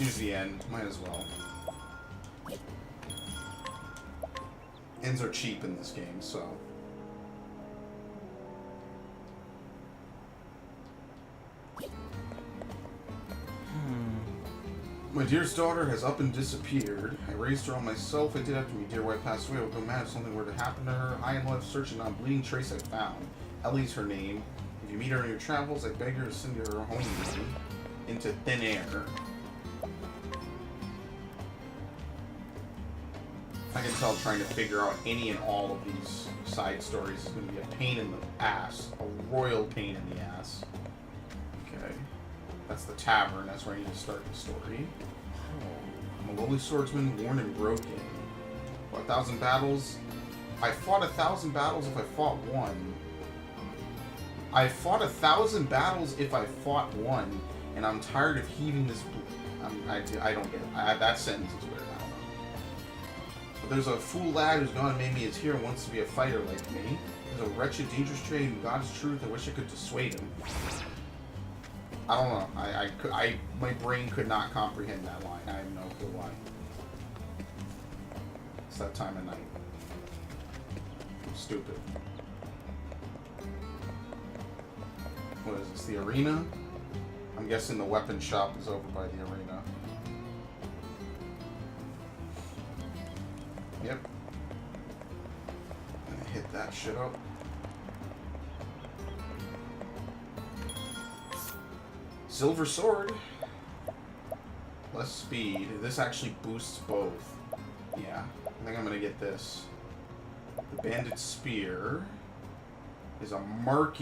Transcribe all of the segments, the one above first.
Here's the end. Might as well. Ends are cheap in this game, so... My dearest daughter has up and disappeared. I raised her all myself. I did after my dear wife passed away. I would go mad if something were to happen to her. High and low, searching on bleeding trace I found. Ellie's her name. If you meet her in your travels, I beg her to send her home with me into thin air. I can tell trying to figure out any and all of these side stories is going to be a pain in the ass. A royal pain in the ass. Okay. That's the tavern. That's where I need to start the story. I'm a lowly swordsman, worn and broken. Fought 1,000 battles. I fought 1,000 battles if I fought one. I fought 1,000 battles if I fought one, and I'm tired of heaving this... I don't get it. That sentence is weird. I don't know. But there's a fool lad who's gone and made me his hero and wants to be a fighter like me. There's a wretched, dangerous trade in God's truth. I wish I could dissuade him. I don't know. My brain could not comprehend that line. I have no clue why. It's that time of night. I'm stupid. What is this? The arena? I'm guessing the weapon shop is over by the arena. Yep. I'm gonna hit that shit up. Silver sword. Less speed. This actually boosts both. Yeah. I think I'm gonna get this. The bandit spear is a marked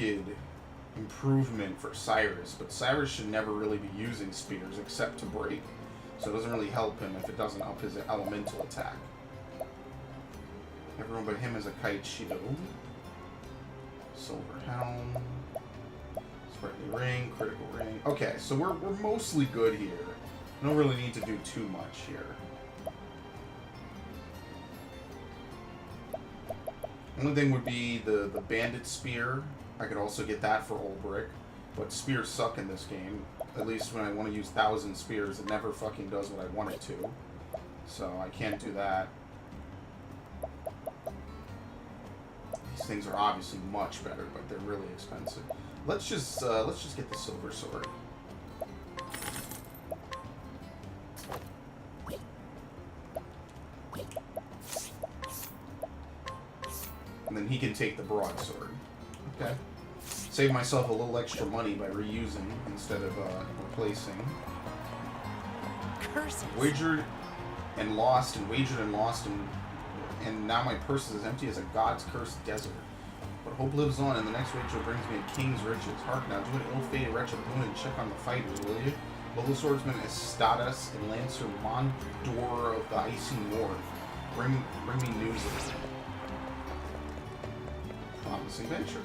improvement for Cyrus, but Cyrus should never really be using spears except to break. So it doesn't really help him if it doesn't up his elemental attack. Everyone but him has a kite shield. Silver helm. Sprightly ring, critical ring. Okay, so we're mostly good here. We don't really need to do too much here. Only thing would be the bandit spear. I could also get that for Olberic, but spears suck in this game. At least when I want to use 1,000 spears, it never fucking does what I want it to. So I can't do that. These things are obviously much better, but they're really expensive. Let's just get the silver sword. And then he can take the broadsword. Okay. Save myself a little extra money by reusing instead of replacing. Curses. Wagered and lost, and now my purse is as empty as a god's cursed desert. But hope lives on, and the next wager brings me a king's riches. Hark now, do an ill-fated wretched boon and check on the fighters, will you? Local swordsman Estadas and Lancer Mondor of the Icy North. Bring me news of it. Promising venture.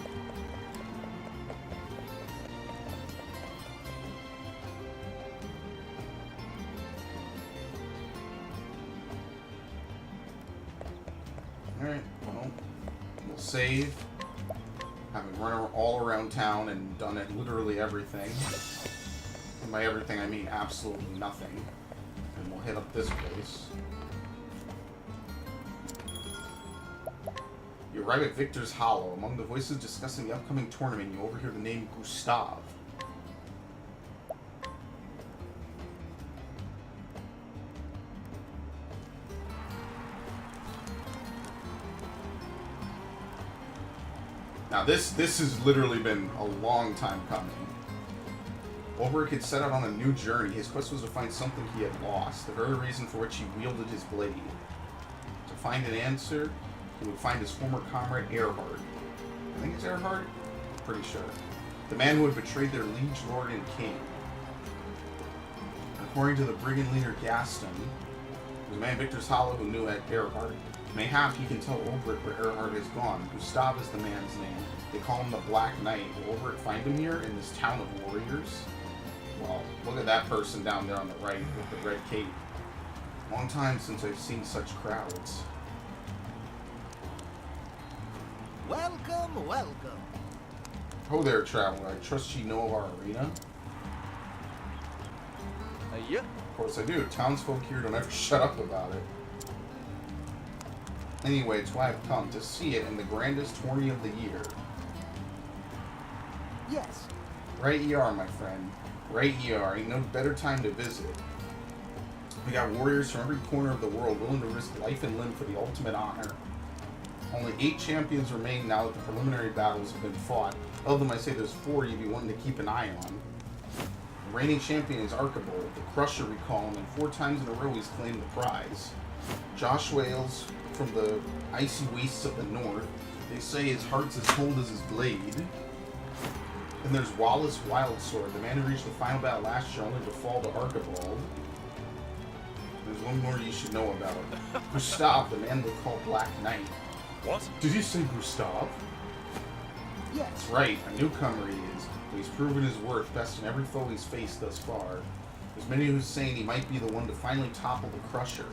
Alright, well, we'll save. Having run all around town and done it literally everything. And by everything I mean absolutely nothing. And we'll hit up this place. You arrive at Victor's Hollow. Among the voices discussing the upcoming tournament, you overhear the name Gustav. Now this has literally been a long time coming. Olberic had set out on a new journey. His quest was to find something he had lost, the very reason for which he wielded his blade. To find an answer, he would find his former comrade Erhard. I think it's Erhard? Pretty sure. The man who had betrayed their liege lord and king. According to the brigand leader Gaston, it was a man in Victor's Hollow who knew Erhard. Mayhap he can tell Olberic where Erhard is gone. Gustav is the man's name. They call him the Black Knight. Will Olberic find him here in this town of warriors? Well, look at that person down there on the right with the red cape. Long time since I've seen such crowds. Welcome, welcome. Ho there, traveler. I trust ye know of our arena. Yep. Of course I do. Townsfolk here don't ever shut up about it. Anyway, it's why I've come to see it in the grandest tourney of the year. Yes. Right ye are, my friend. Right ye are. Ain't no better time to visit. We got warriors from every corner of the world willing to risk life and limb for the ultimate honor. Only 8 champions remain now that the preliminary battles have been fought. Of them, I say there's 4 you'd be wanting to keep an eye on. The reigning champion is Archibald, the Crusher we call him, and 4 times in a row he's claimed the prize. Josh Wales from the icy wastes of the north. They say his heart's as cold as his blade. And there's Wallace Wildsword, the man who reached the final battle last year only to fall to Archibald. There's one more you should know about. Gustav, the man they call Black Knight. What? Did you say Gustav? Yes. That's right, a newcomer he is, but he's proven his worth best in every foe he's faced thus far. There's many who's saying he might be the one to finally topple the Crusher.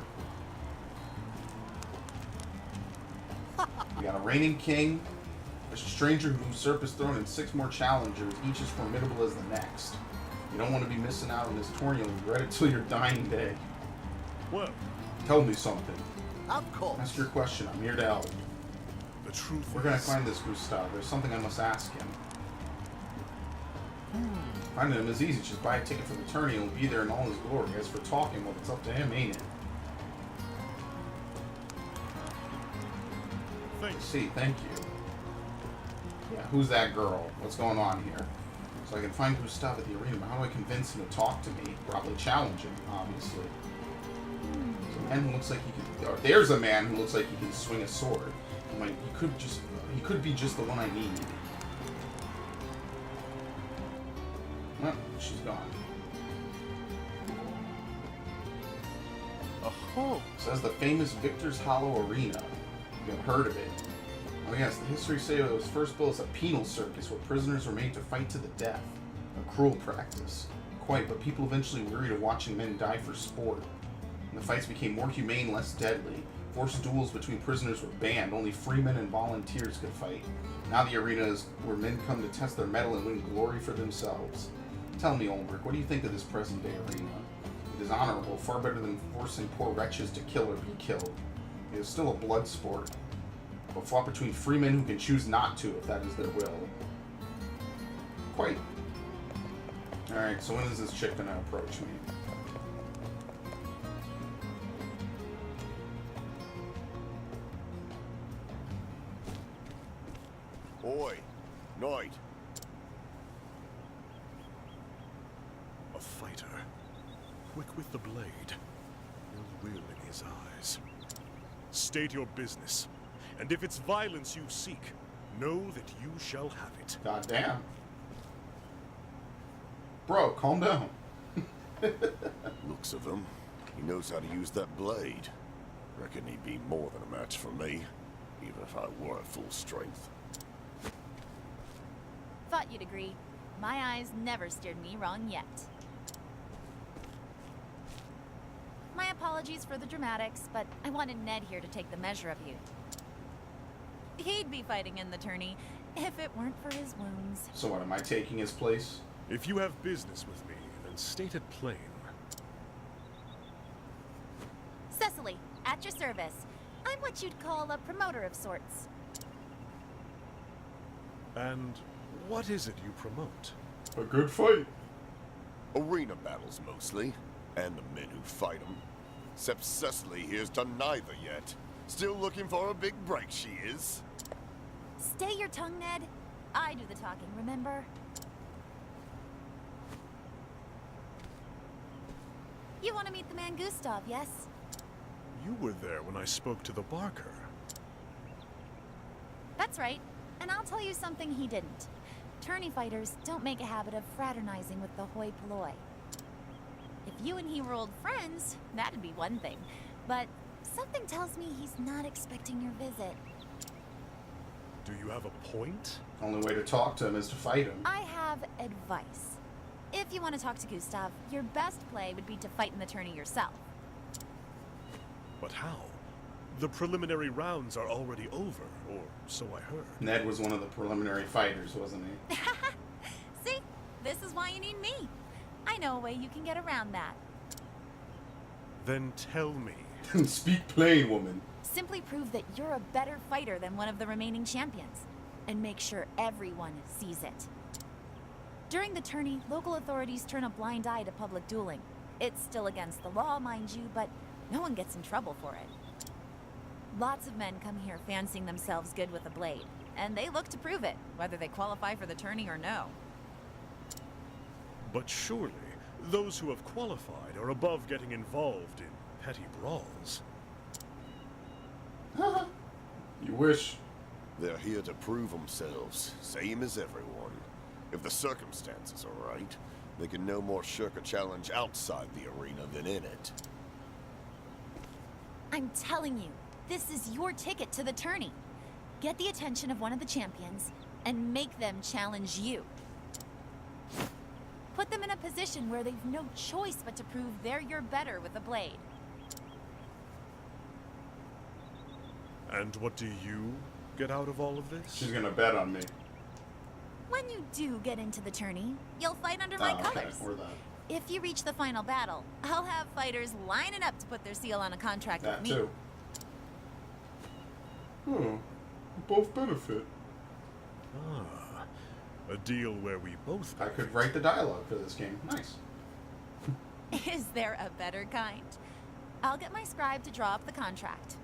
We got a reigning king, a stranger who usurped his throne, and 6 more challengers, each as formidable as the next. You don't want to be missing out on this tourney. You'll regret it till your dying day. Well, Tell me something. Of course. Ask your question. I'm here to help. the truth We're gonna is... find this Gustav. There's something I must ask him. Finding him is easy. Just buy a ticket for the tourney and he'll be there in all his glory. As for talking, well, it's up to him, ain't it? Thanks. See, thank you. Yeah, who's that girl? What's going on here? So I can find Gustav at the arena, but how do I convince him to talk to me? Probably challenge him, obviously. There's a man who looks like he can... Or there's a man who looks like he can swing a sword. He could be just the one I need. Well, she's gone. Oh, Says the famous Victor's Hollow Arena. You've heard of it. Oh yes, the history say it was first built as a penal circus where prisoners were made to fight to the death. A cruel practice. Quite, but people eventually wearied of watching men die for sport. And the fights became more humane, less deadly. Forced duels between prisoners were banned. Only freemen and volunteers could fight. Now the arena is where men come to test their mettle and win glory for themselves. Tell me, Olberic, what do you think of this present-day arena? It is honorable, far better than forcing poor wretches to kill or be killed. It is still a blood sport, but fought between free men who can choose not to, if that is their will. Quite. Alright, so when is this chick gonna approach me? Oi, Knight. a fighter. Quick with the blade. Ill will in his eyes. State your business. And if it's violence you seek, know that you shall have it. God damn. Bro, calm down. Looks of him. He knows how to use that blade. Reckon he'd be more than a match for me, even if I were at full strength. Thought you'd agree. My eyes never steered me wrong yet. My apologies for the dramatics, but I wanted Ned here to take the measure of you. He'd be fighting in the tourney if it weren't for his wounds. So what, am I taking his place? If you have business with me, then state it plain. Cecily, at your service. I'm what you'd call a promoter of sorts. And what is it you promote? A good fight. Arena battles mostly, and the men who fight them. Except Cecily here's done neither yet. Still looking for a big break, she is. Stay your tongue, Ned. I do the talking, remember? You want to meet the man Gustav, yes? You were there when I spoke to the Barker. That's right. And I'll tell you something he didn't. Tourney fighters don't make a habit of fraternizing with the hoi polloi. If you and he were old friends, that'd be one thing. But something tells me he's not expecting your visit. Do you have a point? Only way to talk to him is to fight him. I have advice. If you want to talk to Gustav, your best play would be to fight in the tourney yourself. But how? The preliminary rounds are already over, or so I heard. Ned was one of the preliminary fighters, wasn't he? See? This is why you need me. I know a way you can get around that. Then tell me. Speak plain, woman. Simply prove that you're a better fighter than one of the remaining champions, and make sure everyone sees it. During the tourney, local authorities turn a blind eye to public dueling. It's still against the law, mind you, but no one gets in trouble for it. Lots of men come here fancying themselves good with a blade, and they look to prove it, whether they qualify for the tourney or no. But surely, those who have qualified are above getting involved in petty brawls. You wish. They're here to prove themselves, same as everyone. If the circumstances are right, they can no more shirk a challenge outside the arena than in it. I'm telling you, this is your ticket to the tourney. Get the attention of one of the champions, and make them challenge you. Put them in a position where they've no choice but to prove you're better with a blade. And what do you get out of all of this? She's gonna bet on me. When you do get into the tourney, you'll fight under my colors. Or that. If you reach the final battle, I'll have fighters lining up to put their seal on a contract That with me. too. Oh, both benefit. Ah, a deal where we both I could write the dialogue for this game. Nice. Is there a better kind? I'll get my scribe to draw up the contract.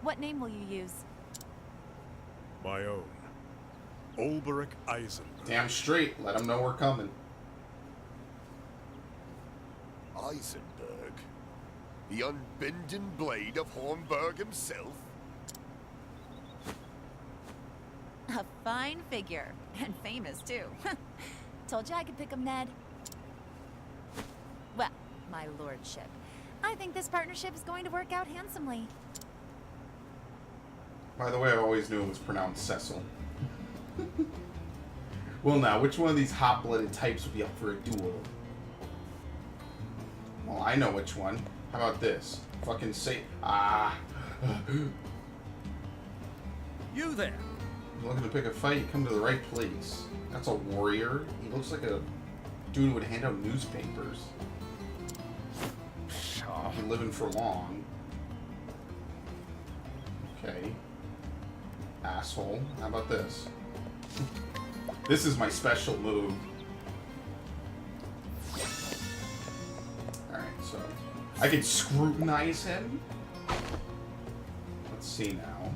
What name will you use? My own. Olberic Eisenberg. Damn straight. Let them know we're coming. Eisenberg? The unbending blade of Hornburg himself? A fine figure, and famous too. Told you I could pick him, Ned. Well, my lordship, I think this partnership is going to work out handsomely. By the way, I always knew it was pronounced Cecil. Well, now, which one of these hot-blooded types would be up for a duel? Well, I know which one. How about this? Fucking say... You there? You're looking to pick a fight, you come to the right place. That's a warrior. He looks like a dude who would hand out newspapers. Pshaw. Been living for long. Okay. Asshole. How about this? This is my special move. Alright, so I can scrutinize him. Let's see now.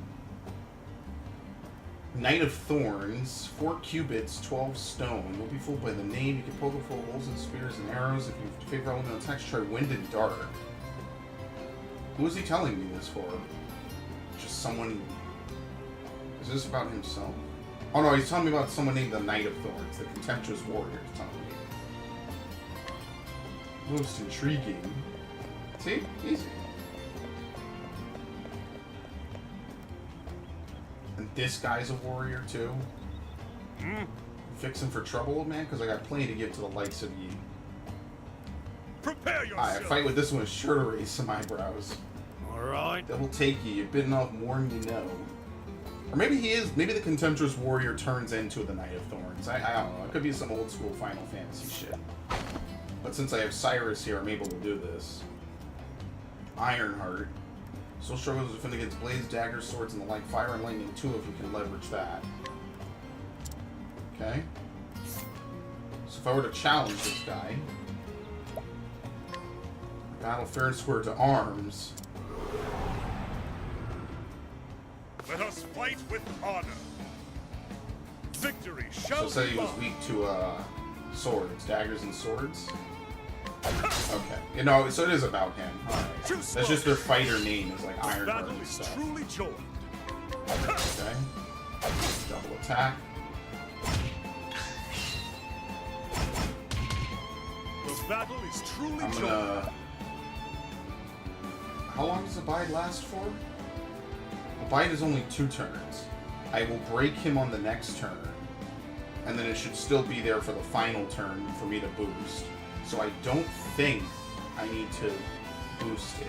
Knight of Thorns, 4 cubits, 12 stone. You'll be fooled by the name. You can poke full of holes and spears and arrows. If you favor elemental attacks, try wind and dark. Who is he telling me this for? Just someone... Is this about himself? Oh no, he's telling me about someone named the Knight of Thorns, the contemptuous warrior. He's telling me. Most intriguing. See? Easy. And this guy's a warrior too. Fixing for trouble, old man? Because I got plenty to give to the likes of ye. Prepare I yourself! fight with this one is sure to raise some eyebrows. Alright. Double take you. You've bitten off more than you know. Or maybe he is. Maybe the contemptuous warrior turns into the Knight of Thorns. I don't know. It could be some old school Final Fantasy shit. But since I have Cyrus here, I'm able to do this. Ironheart. Still struggles to defend against blades, daggers, swords, and the like. Fire and lightning too, if you can leverage that. Okay. So if I were to challenge this guy, battle fair and square to arms. Let us fight with honor. Victory So shall say be he was mine. weak to swords, daggers, and swords. Okay, you know, so it is about him. All right. Too That's slow. just their fighter name is like The Ironheart battle and is stuff. truly joined. Okay. Double attack. The battle is truly I'm joined. gonna. How long does Abide last for? Abide is only 2 turns. I will break him on the next turn, and then it should still be there for the final turn for me to boost. So I don't think I need to boost it.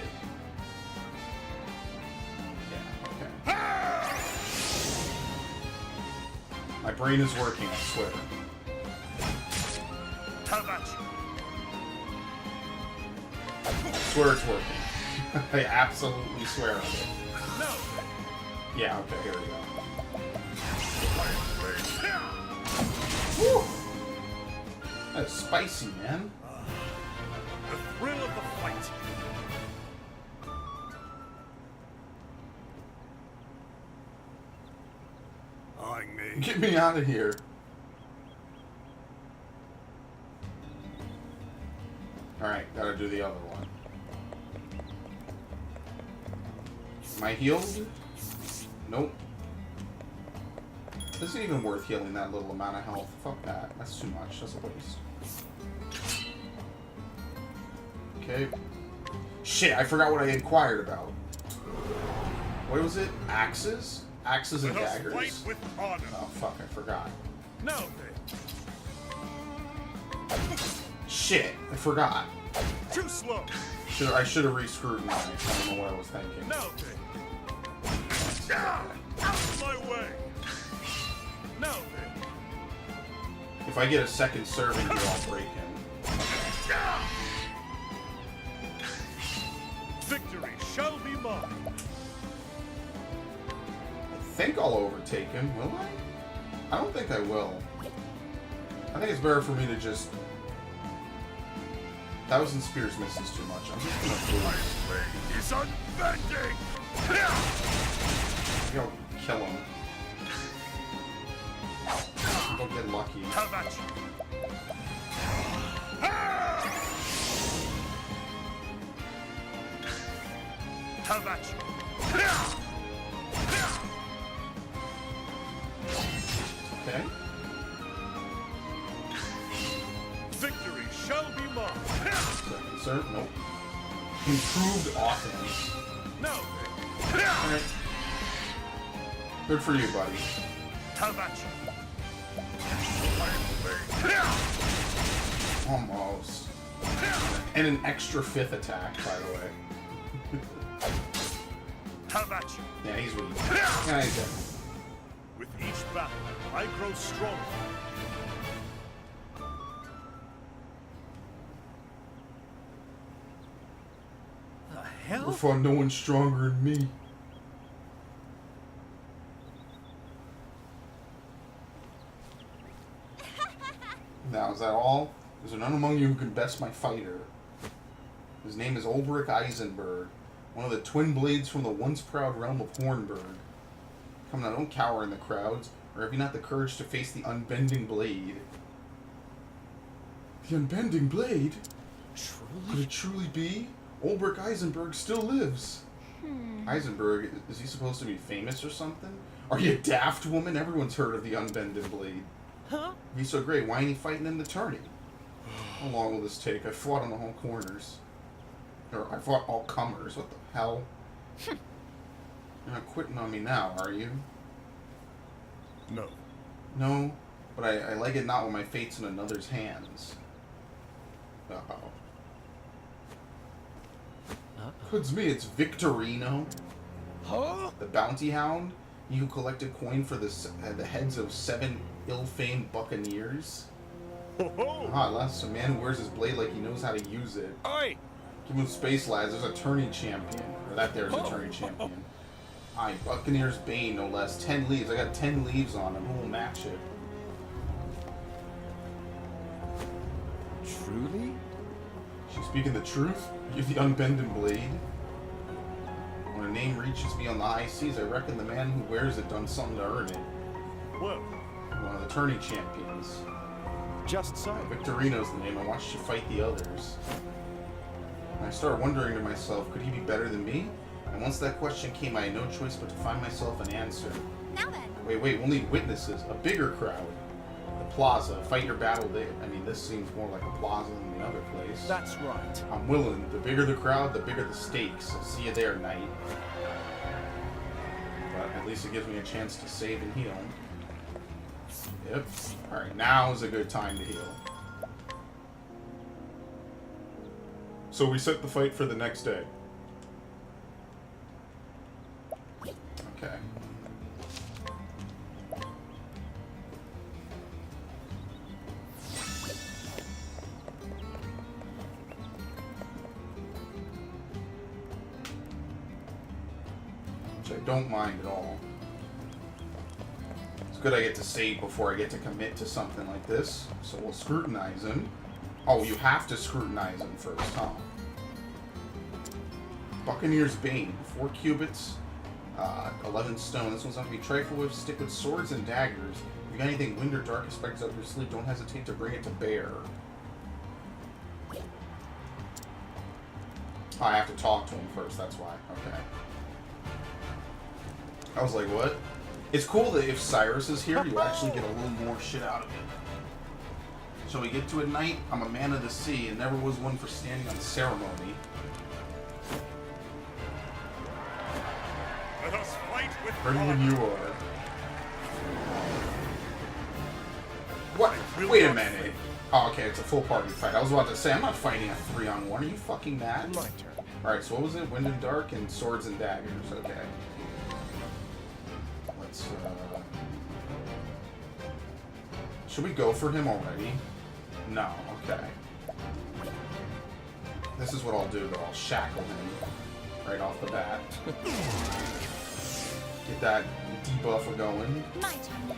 Yeah, okay. My brain is working, I swear. How about you? I swear it's working. I absolutely swear on it. No. Yeah, okay, here we go. Woo! That's spicy, man. The thrill of the fight. Eyeing me. Get me out of here. Alright, gotta do the other one. Am I healed? Nope. This isn't even worth healing that little amount of health. Fuck that. That's too much. That's a waste. Okay. Shit, I forgot what I inquired about. What was it? Axes? Axes and Let us daggers. fight with honor. Oh, fuck, I forgot. No. Shit, I forgot. Too slow. I should have re-scrutinized. I don't know what I was thinking. No. Out of my way. No. If I get a second serving here, I'll break him. Victory shall be mine. I think I'll overtake him, will I? I don't think I will. I think it's better for me to just... 1,000 Spears misses too much. I'm just gonna My blade is unbending. Maybe I'll kill him. Don't get lucky. Have at you. Have at you. Okay. Victory shall be mine. Second serve, nope. Improved offense. No. Alright. Good for you, buddy. Have at you. Almost. And an extra 5th attack, by the way. Have at you. Yeah, he's weak. Yeah, he's dead. With each battle, I grow stronger. The Never hell? fought no one stronger than me. Now, is that all? Is there none among you who can best my fighter? His name is Olberic Eisenberg, one of the twin blades from the once proud realm of Hornburg. Come now, don't cower in the crowds, or have you not the courage to face the unbending blade? The unbending blade? Could it truly be? Olberic Eisenberg still lives. Eisenberg, is he supposed to be famous or something? Are you a daft woman? Everyone's heard of the unbending blade. Huh? He's so great, why ain't he fighting in the tourney? How long will this take? I fought on the whole corners. Or I fought all comers. What the hell? You're not quitting on me now, are you? No. No, but I like it not when my fate's in another's hands. Uh-oh. It's me, it's Victorino, Huh? the bounty hound. He who collected coin for the heads of 7 ill-famed buccaneers. Ho ho! Ah, that's a man who wears his blade like he knows how to use it. Oi! Give him space, lads. There's a tourney champion. Or that there's a tourney champion. Aye, Buccaneer's Bane, no less. 10 leaves. I got 10 leaves on him. Who will match it? Truly? She's speaking the truth? You're the unbending blade. When a name reaches me on the high seas, I reckon the man who wears it done something to earn it. Well, One of the tourney champions. Just so. Victorino's the name. I watched you fight the others. And I started wondering to myself, could he be better than me? And once that question came, I had no choice but to find myself an answer. Now then. Wait, we'll need witnesses. A bigger crowd. The plaza. Fight your battle there. I mean, this seems more like a plaza than the other place. That's right. I'm willing. The bigger the crowd, the bigger the stakes. I'll see you there, knight. But at least it gives me a chance to save and heal. Yep. Alright, now is a good time to heal. So we set the fight for the next day. Okay. don't mind at all. It's good I get to save before I get to commit to something like this. So we'll scrutinize him. Oh, you have to scrutinize him first, huh? Buccaneer's Bane. 4 cubits, 11 stone. This one's not to be trifled with. Stick with swords and daggers. If you got anything wind or dark expected up your sleeve, don't hesitate to bring it to bear. Oh, I have to talk to him first, that's why. Okay. I was like, what? It's cool that if Cyrus is here, you actually get a little more shit out of it. Shall we get to it, knight? I'm a man of the sea, and never was one for standing on ceremony. Let us fight with Ready when honor. you are. What? Wait a minute. Oh, okay, it's a full party fight. I was about to say, I'm not fighting a 3-on-1. Are you fucking mad? My turn. Alright, so what was it? Wind and dark and swords and daggers. Okay. Let's, should we go for him already? No, okay. This is what I'll do, though. I'll shackle him right off the bat. Get that debuff going. My turn now.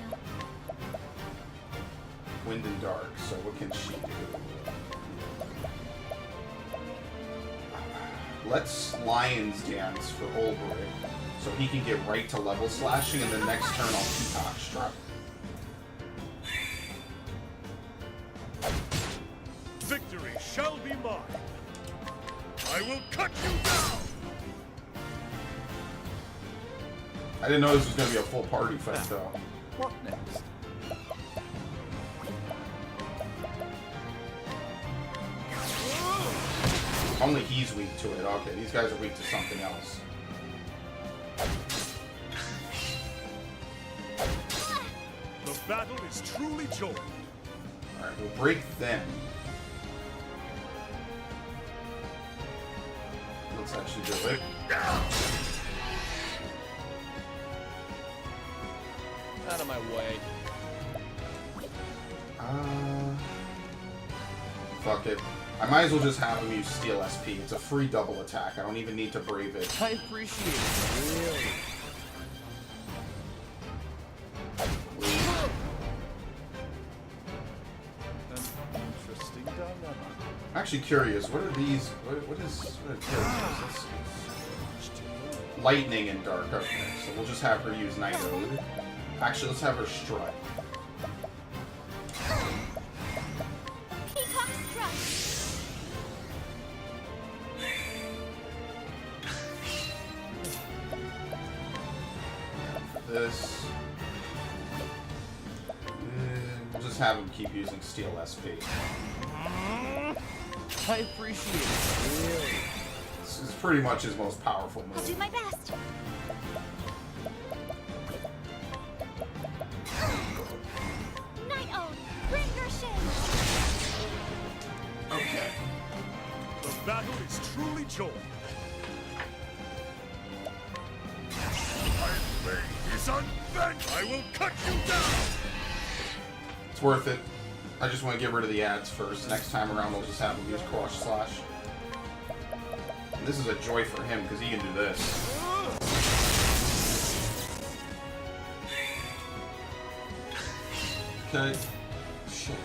Wind and dark, so what can she do? Let's Lion's Dance for Olberic, so he can get right to level slashing, and the next turn I'll Peacock Strut. Victory shall be mine. I will cut you down. I didn't know this was going to be a full party fight, though. What next? Only he's weak to it. Okay, these guys are weak to something else. The battle is truly joined. Alright, we'll break them. Let's actually do it. Out of my way. Fuck it. I might as well just have him use Steel SP. It's a free double attack. I don't even need to brave it. I appreciate it. Really. An interesting dilemma. I'm actually curious. What are these? What are kills? Let's see. Lightning and dark. Okay, so we'll just have her use Night Ode. Actually, let's have her strut. Peacock strut. This. We'll just have him keep using Steel SP. I appreciate it. Really. This is pretty much his most powerful I'll do move. my best. Night Ode, bring your shade. Okay. The battle is truly joined. My blade is unbent. I will cut you down. It's worth it. I just want to get rid of the ads first. Next time around, we'll just have him use Crush Slash. And this is a joy for him, because he can do this. Okay. Shit.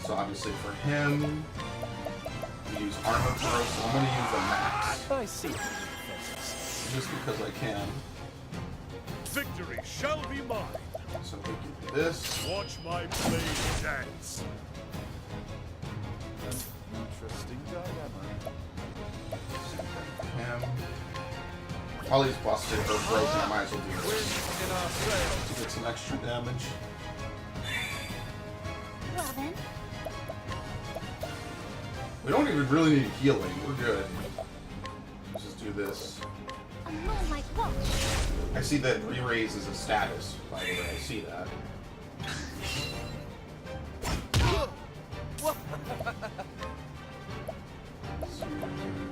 So obviously for him, we use Armor Throw, so I'm going to use the max. I see. Faces. Just because I can. Victory shall be mine. So we can do this. Watch my blade dance. An interesting dilemma. Him. While he's busted or broken, I might as well do Wind this in our sails. to get some extra damage. Well then, We don't even really need healing. We're good. Let's just do this. a moonlight walk. I see that re-raise is a status, by the way. I see that. Let's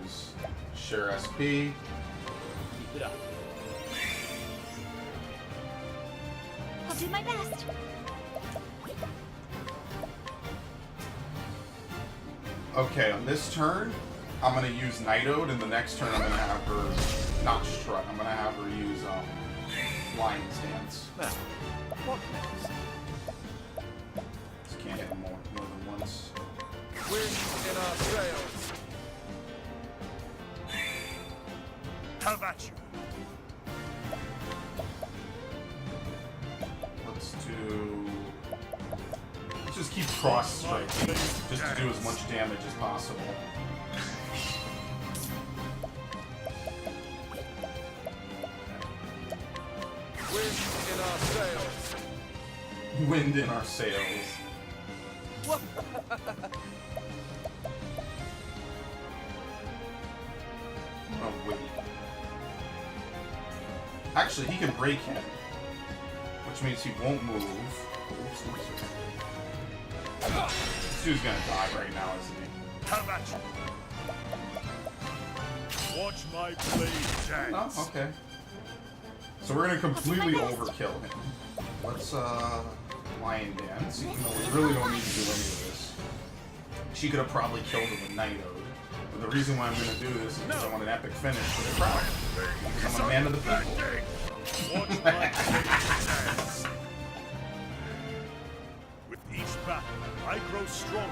use Share SP. Keep it up. I'll do my best. Okay, on this turn, I'm going to use Night Ode, and the next turn I'm going to have her not strut. I'm gonna have her use Lion's Dance. Now, what next? Just can't hit him more than once. Wind in our sails. Have at you. Let's just keep cross striking, just to do as much damage as possible. Wind in our sails. Wind in our sails. Oh, wait. Actually, he can break him, which means he won't move. Oops, oops. This dude's gonna die right now, isn't he? Have at you. Watch my blade dance. Oh, okay. So we're gonna completely overkill him. Let's, Lion Dance, even though we really don't need to do any of this. She could have probably killed him with Night Ode. But the reason why I'm gonna do this is because I want an epic finish for the crowd. Because I'm a man of the people. Watch my blade dance. With each battle, I grow stronger.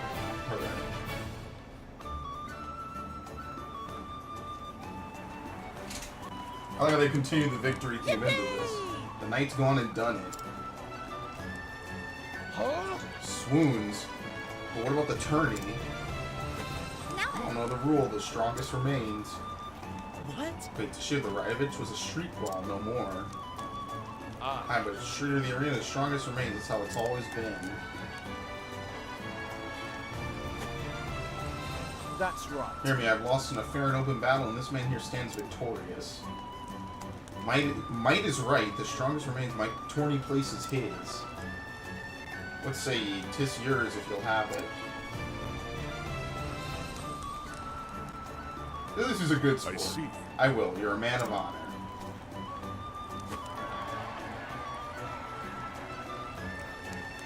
I like how they continue the victory theme into this. The knight's gone and done it. Huh? Swoons. But what about the tourney? I don't know the rule, the strongest remains. What? Wait, Tashir the Raevich was a street brawl, no more. Ah, But Street of the Arena, the strongest remains, that's how it's always been. that's right. Hear me, I've lost in a fair and open battle, and this man here stands victorious. Might is right, the strongest remains, my tourney place is his. Let's say, 'tis yours if you'll have it. This is a good sport. I see. I will, you're a man of honor.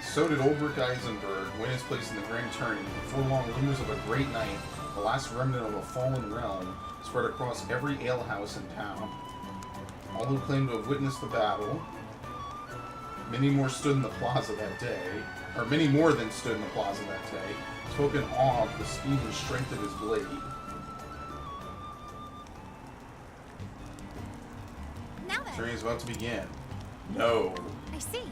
So did Olberic Eisenberg win his place in the Grand Tourney. Before long, rumors of a great night, the last remnant of a fallen realm, spread across every alehouse in town. All who claimed to have witnessed the battle, many more stood in the plaza that day, or many more than stood in the plaza that day, spoke in awe of the speed and strength of his blade. Now The journey then, is about to begin. No. I see.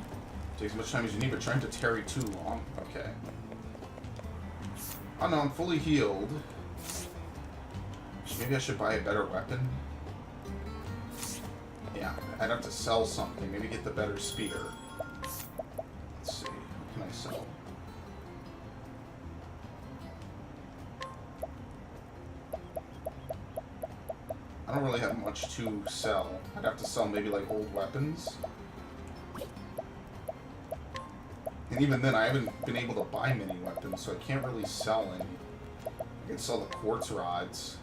Take as much time as you need, but trying to tarry too long. Okay. Oh no, I'm fully healed. Maybe I should buy a better weapon? Yeah, I'd have to sell something. Maybe get the better spear. Let's see. What can I sell? I don't really have much to sell. I'd have to sell maybe like old weapons. And even then, I haven't been able to buy many weapons, so I can't really sell any. I can sell the quartz rods.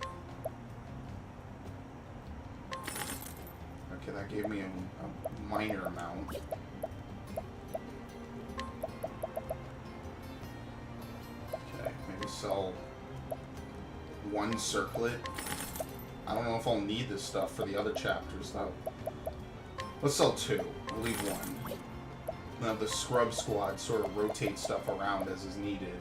Okay, that gave me a minor amount. Okay, maybe sell one circlet. I don't know if I'll need this stuff for the other chapters, though. Let's sell two. We'll leave one. Now the scrub squad sort of rotate stuff around as is needed.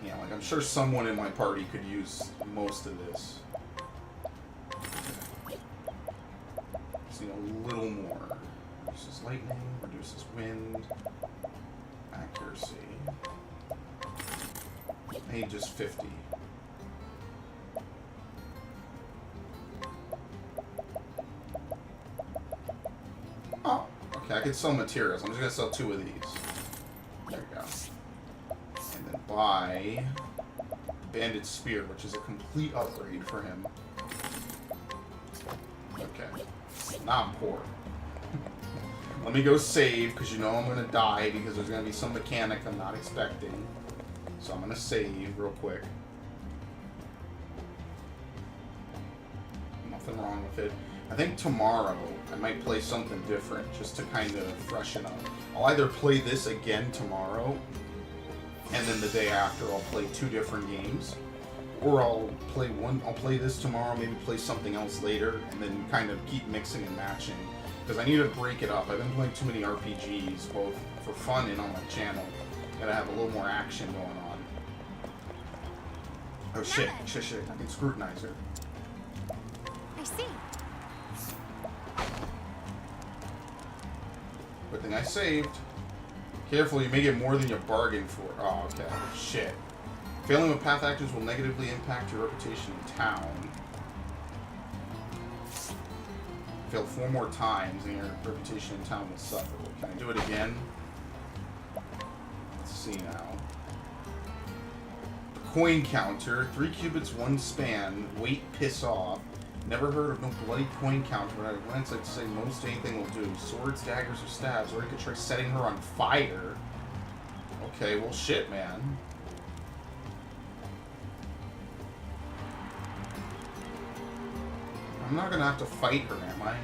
Yeah, like I'm sure someone in my party could use most of this. Just need a little more. Reduces lightning, reduces wind, accuracy. I need just 50. Oh, okay, I can sell materials. I'm just gonna sell 2 of these. There we go. And then buy Banded Spear, which is a complete upgrade for him. Okay. Now I'm poor. Let me go save, because you know I'm gonna die, because there's gonna be some mechanic I'm not expecting. So I'm gonna save real quick. Nothing wrong with it. I think tomorrow I might play something different just to kind of freshen up. I'll either play this again tomorrow, and then the day after I'll play 2 different games. Or I'll play this tomorrow, maybe play something else later, and then kind of keep mixing and matching. Because I need to break it up. I've been playing too many RPGs, both for fun and on my channel. Gotta have a little more action going on. Oh shit, shit. I can scrutinize her. I see. Good thing I saved. Careful, you may get more than you bargained for. Oh, okay. Shit. Failing with path actions will negatively impact your reputation in town. Fail 4 more times and your reputation in town will suffer. Can I do it again? Let's see now. Coin counter. 3 cubits, 1 span. Wait, piss off. Never heard of no bloody coin counter, but at a glance I'd say most anything will do. Swords, daggers, or stabs. Or you could try setting her on fire. Okay, well shit, man. I'm not gonna have to fight her, am I?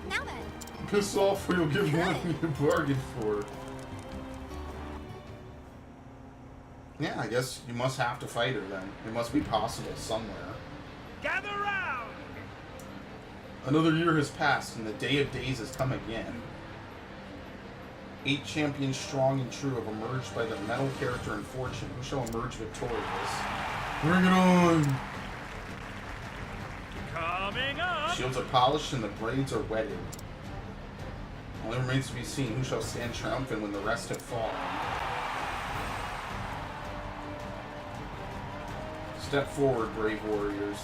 Now then. Piss off or you'll get more than you bargained for. Yeah, I guess you must have to fight her then. It must be possible somewhere. Gather round! Another year has passed and the day of days has come again. 8 champions strong and true have emerged by the metal character and fortune. Who shall emerge victorious? Bring it on! Coming up! Shields are polished and the blades are wetted. Only remains to be seen who shall stand triumphant when the rest have fallen. Step forward, brave warriors.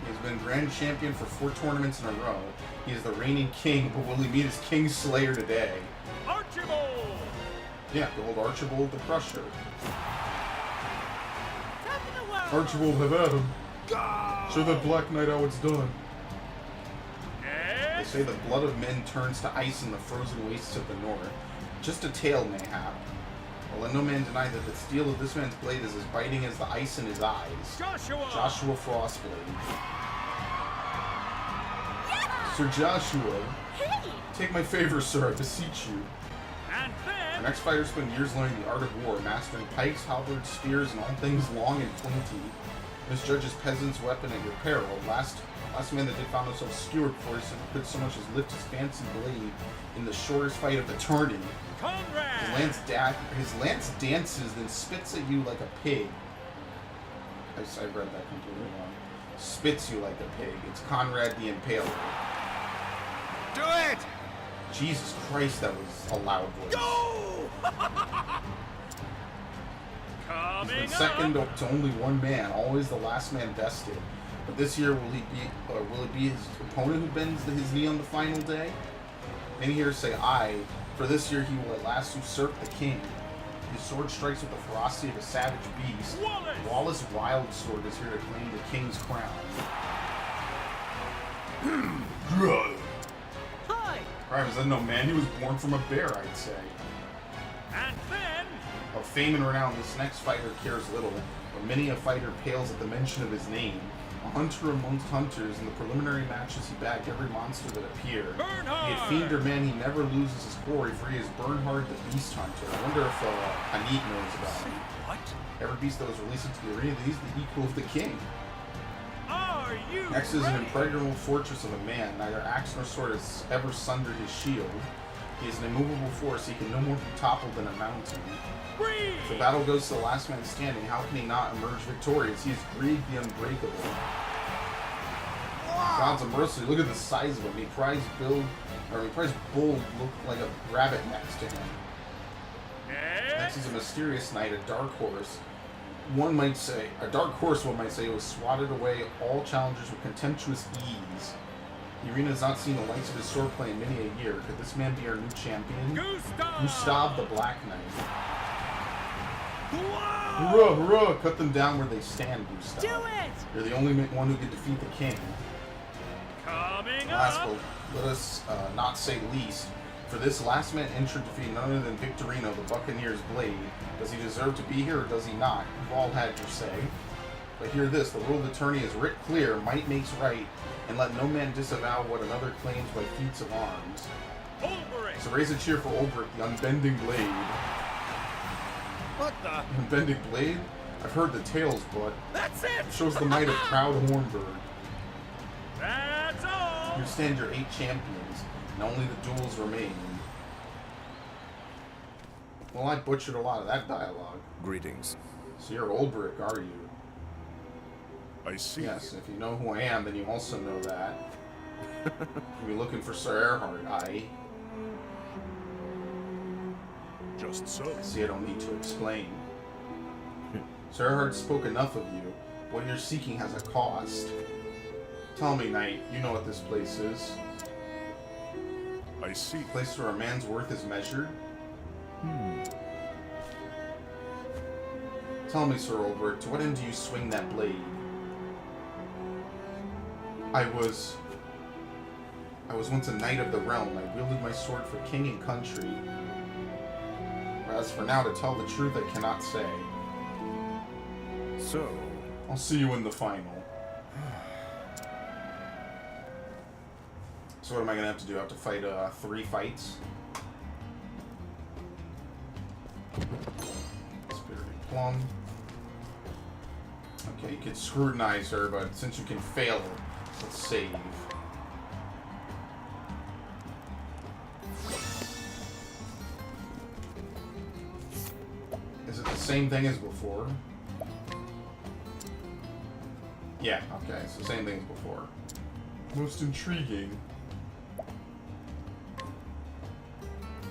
He has been grand champion for 4 tournaments in a row. He is the reigning king, but will he meet his king slayer today? Archibald! Yeah, the old Archibald the Crusher. Top of the world! Archibald, have at him. Show that Black Knight how it's done. They say the blood of men turns to ice in the frozen wastes of the north. Just a tale, mayhap. Well, let no man deny that the steel of this man's blade is as biting as the ice in his eyes. Joshua Frostblade. Yeah! Sir Joshua, Hey! take my favor, sir, I beseech you. And Our then... next fighters spend years learning the art of war, mastering pikes, halberds, spears, and all things long and pointy. Misjudges peasants' weapon at your peril. Last man that did found himself skewered for us and could so much as lift his fancy blade in the shortest fight of the tourney. Conrad! His lance dances, then spits at you like a pig. I read that completely wrong. Spits you like a pig. It's Conrad the Impaler. Do it! Jesus Christ, that was a loud voice. Go! He's Coming been second up! to only one man, always the last man bested. But this year, will it be his opponent who bends his knee on the final day? Many here say aye, for this year he will at last usurp the king. His sword strikes with the ferocity of a savage beast. Wallace Wildsword is here to claim the king's crown. Hi! Alright, was that no man? He was born from a bear, I'd say. And then... Of fame and renown, this next fighter cares little, but many a fighter pales at the mention of his name. A hunter amongst hunters, in the preliminary matches he bagged every monster that appeared. Bernhard! Be it fiend or man, he never loses his quarry, for he is Bernhard the Beast Hunter. I wonder if Hanit knows about him. What? Every beast that was released into the arena, he's the equal of the king. Are you X is an ready? impregnable fortress of a man. Neither axe nor sword has ever sundered his shield. He is an immovable force. He can no more be toppled than a mountain. Breathe! If the battle goes to the last man standing, how can he not emerge victorious? He is Grieg the Unbreakable. Gods of mercy, look at the size of him. He prized bull look like a rabbit next to him. Next is a mysterious knight, a dark horse. One might say, was swatted away all challengers with contemptuous ease. The arena has not seen the likes of his swordplay in many a year. Could this man be our new champion? Gustav the Black Knight. Whoa! Hurrah, hurrah! Cut them down where they stand, Gustav. Do it! You're the only one who can defeat the king. Coming Last, up! but let us not say least. For this last man entered defeat none other than Victorino, the Buccaneer's blade. Does he deserve to be here or does he not? You've all had your say. But hear this, the rule of the tourney is writ clear, might makes right, and let no man disavow what another claims by feats of arms. Olberic! So raise a cheer for Olberic, the unbending blade. What the? Bending blade? I've heard the tales, but That's it! it shows the might of proud Hornburg. That's all. You stand your 8 champions, and only the duels remain. Well, I butchered a lot of that dialogue. Greetings. So you're Olberic, are you? I see. Yes, if you know who I am, then you also know that. You'll be looking for Sir Erhard, aye? Just so. See, I don't need to explain. Sir Erhard spoke enough of you. What you're seeking has a cost. Tell me, knight, you know what this place is. I see. A place where a man's worth is measured? Tell me, Sir Olberic, to what end do you swing that blade? I was once a knight of the realm. I wielded my sword for king and country. As for now, to tell the truth, I cannot say. So, I'll see you in the final. So what am I gonna have to do? I have to fight 3 fights? Spirited Plum. Okay, you can scrutinize her, but since you can fail it, let's save. Is it the same thing as before? Yeah, okay, it's the same thing as before. Most intriguing.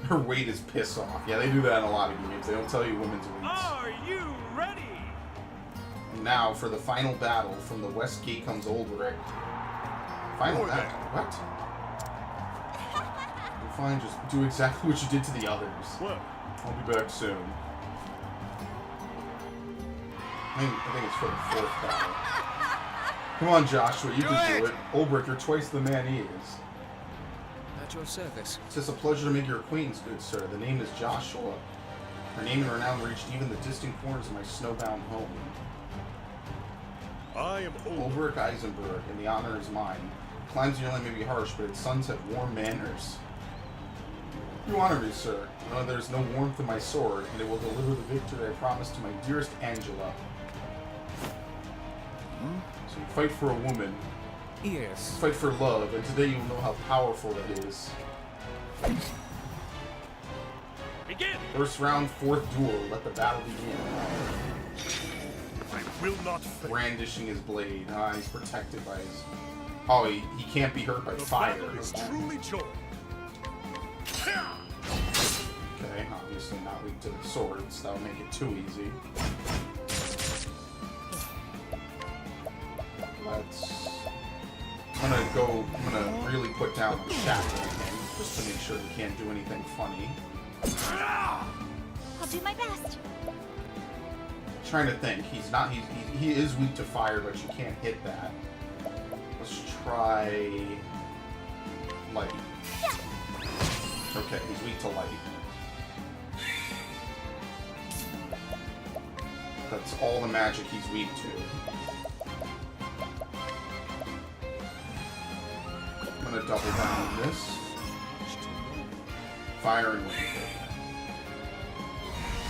Her weight is piss off. Yeah, they do that in a lot of games. They don't tell you women's weights. Are you ready? And now, for the final battle, from the west gate comes Olberic. Final battle? What? You're fine, just do exactly what you did to the others. Well, I'll be back soon. I think it's for the 4th battle. Come on, Joshua, you can do it. Olberic, you're twice the man he is. at your service. It's just a pleasure to make your acquaintance, good sir. The name is Joshua. Her name and renown reached even the distant corners of my snowbound home. I am Olberic Eisenberg, and the honor is mine. Climbs the land may be harsh, but its sons have warm manners. You honor me, sir. No, there's no warmth in my sword, and it will deliver the victory I promised to my dearest Angela. So you fight for a woman. Yes. Fight for love, and today you will know how powerful it is. Begin! First round, 4th duel. Let the battle begin. I will not fail. Brandishing his blade. He's protected by his... Oh, he can't be hurt by The fire. battle is truly joined. Okay, obviously not weak to the swords. That would make it too easy. I'm gonna really put down the shackle again, just to make sure he can't do anything funny. I'll do my best. Trying to think. He is weak to fire, but you can't hit that. Let's try light. Okay, he's weak to light. That's all the magic he's weak to. I'm gonna double down on this. Fire and wind.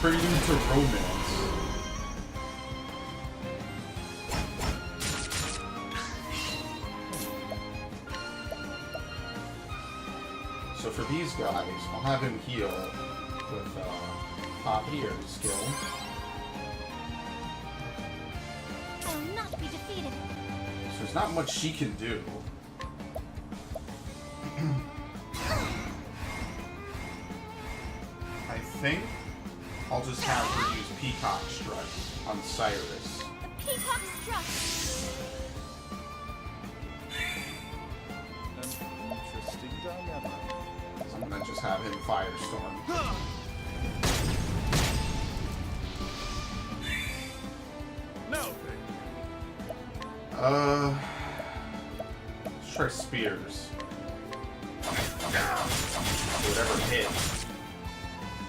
Prelude to romance. So for these guys, I'll have him heal with Apothecary skill. I'll not be defeated. So there's not much she can do. I think I'll just have her use Peacock Strut on Cyrus. The peacock struck. Interesting dilemma. So I'm gonna just have him Firestorm. Now then. Let's try Spears. Whatever hits.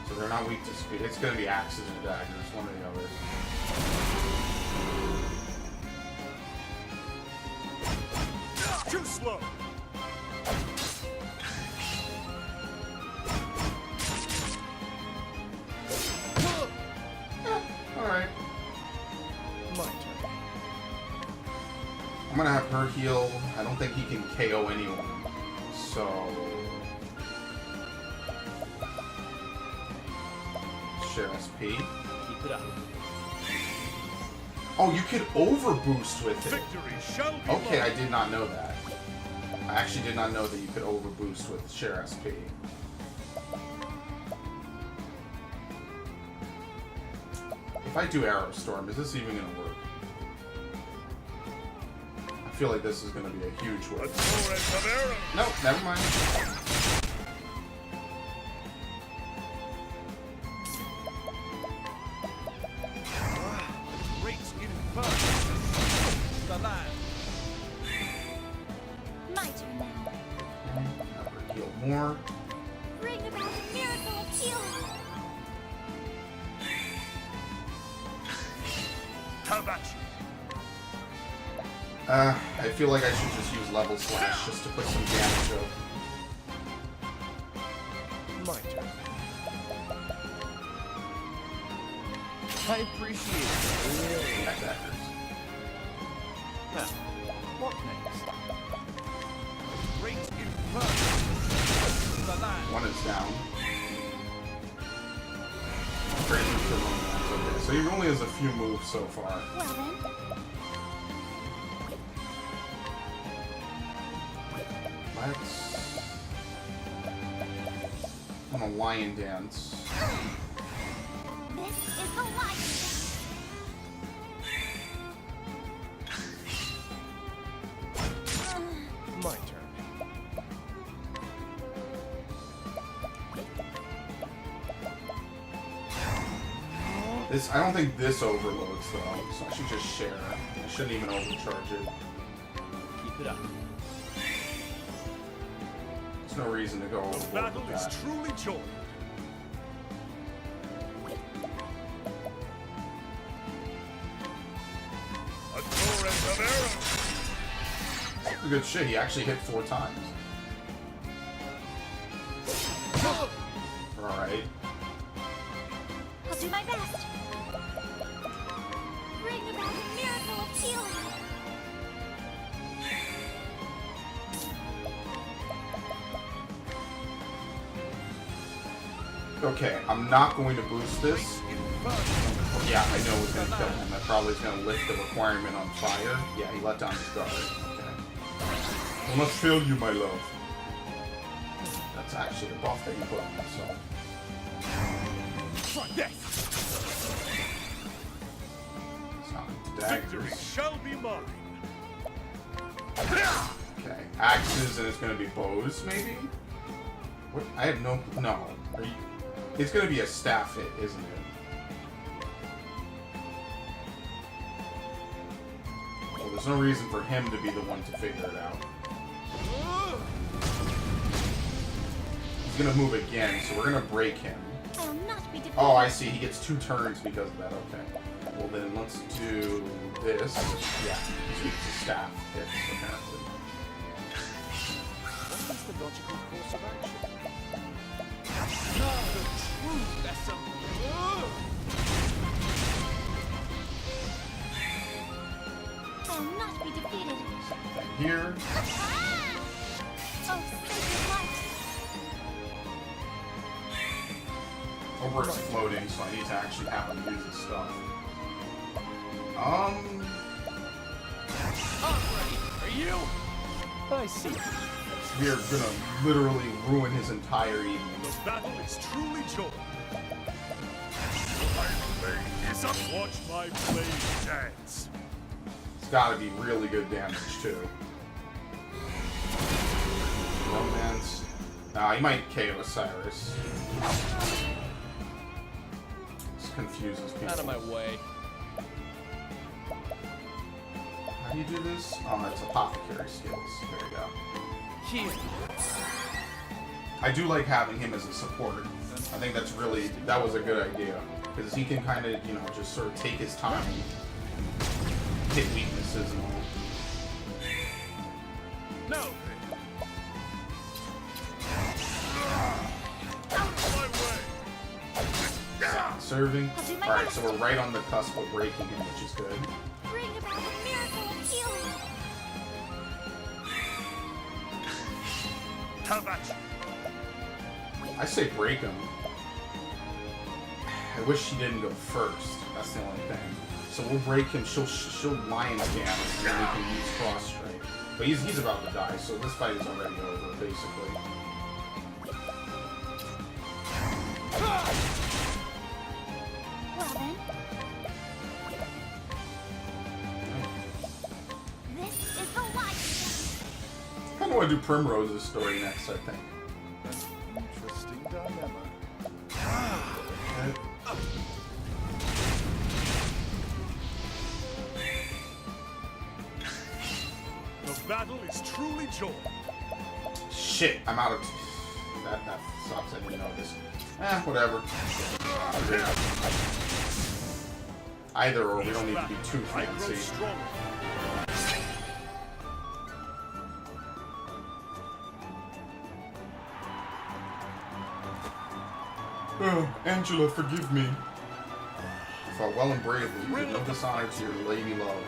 So they're not weak to speed. It's gonna be axes or daggers, one or the other. Too slow. have her heal. I don't think he can KO anyone. So... share SP. Keep it up. Oh, you could overboost with it. Victory shall be Okay, I mine. did not know that. I actually did not know that you could overboost with share SP. If I do Arrow Storm, is this even going to work? I feel like this is going to be a huge A work. torrent of arrows. Nope, never mind. Great inferno. The land. My turn now. Never heal more. Bring about a miracle of healing. Have at you. I feel like I should just use Level Slash just to put some damage up. My turn. I appreciate it. Really. Yeah, that hurts. Now, what next? Great inferno. The land. One is down. Great move for Romance. Okay, so he only has a few moves so far. Well then, Let's... I'm a Lion Dance. this is the life. My turn. This, I don't think this overloads though, so I should just share. I shouldn't even overcharge it. Keep it up. There's no reason to go The overboard battle with is that. truly joined. A torrent of arrows. Good shit, he actually hit 4 times. Alright. I'll do my best. Bring about a miracle of healing. Okay, I'm not going to boost Great this. inferno. Yeah, I know it's going to kill him. That probably is going to lift the requirement on fire. Yeah, he let down his guard. Okay. I must fail you, my love. That's actually the buff that you put on him, so... Yes. It's not Victory daggers. shall be mine. Okay, axes, and it's going to be bows, maybe? What? I have no... No. Are you... It's going to be a staff hit, isn't it? Well, there's no reason for him to be the one to figure it out. He's going to move again, so we're going to break him. I will not be defeated. Oh, I see. He gets 2 turns because of that. Okay. Well, then let's do this. Yeah, he's a staff hits, apparently. What is the logical course of action? Now the true lesson. I will not be defeated. And here. Oh, sacred light. Olberic's floating, so I need to actually have him use his stuff. Are you? I see. We are gonna literally ruin his entire evening. The battle is truly joined. My blade is up. Watch my blade dance. It's gotta be really good damage, too. Romance. Nah, he might KO Cyrus. This confuses people. Out of my way. How do you do this? Oh, it's apothecary skills. There you go. Here. I do like having him as a support. I think that's really, that was a good idea. Because he can kind of, you know, just sort of take his time and hit weaknesses and all. Now then. Out of my way. Serving. I'll do my Alright, best. so we're right on the cusp of breaking him, which is good. Bring about a miracle of healing. Have at you. I say break him. I wish she didn't go first. That's the only thing. So we'll break him. She'll lion dance, and then we can use cross strike. But he's about to die, so this fight is already over, basically. Well then. This is the life. I kind of want to do Primrose's story next, I think. Interesting dilemma. Okay. The battle is truly joy. Shit, I'm out of... That sucks, I didn't notice. Whatever. Either or, we don't need to be too I grow fancy. stronger. Oh, Angela, forgive me. Fought well and bravely. You did no dishonor to your lady love.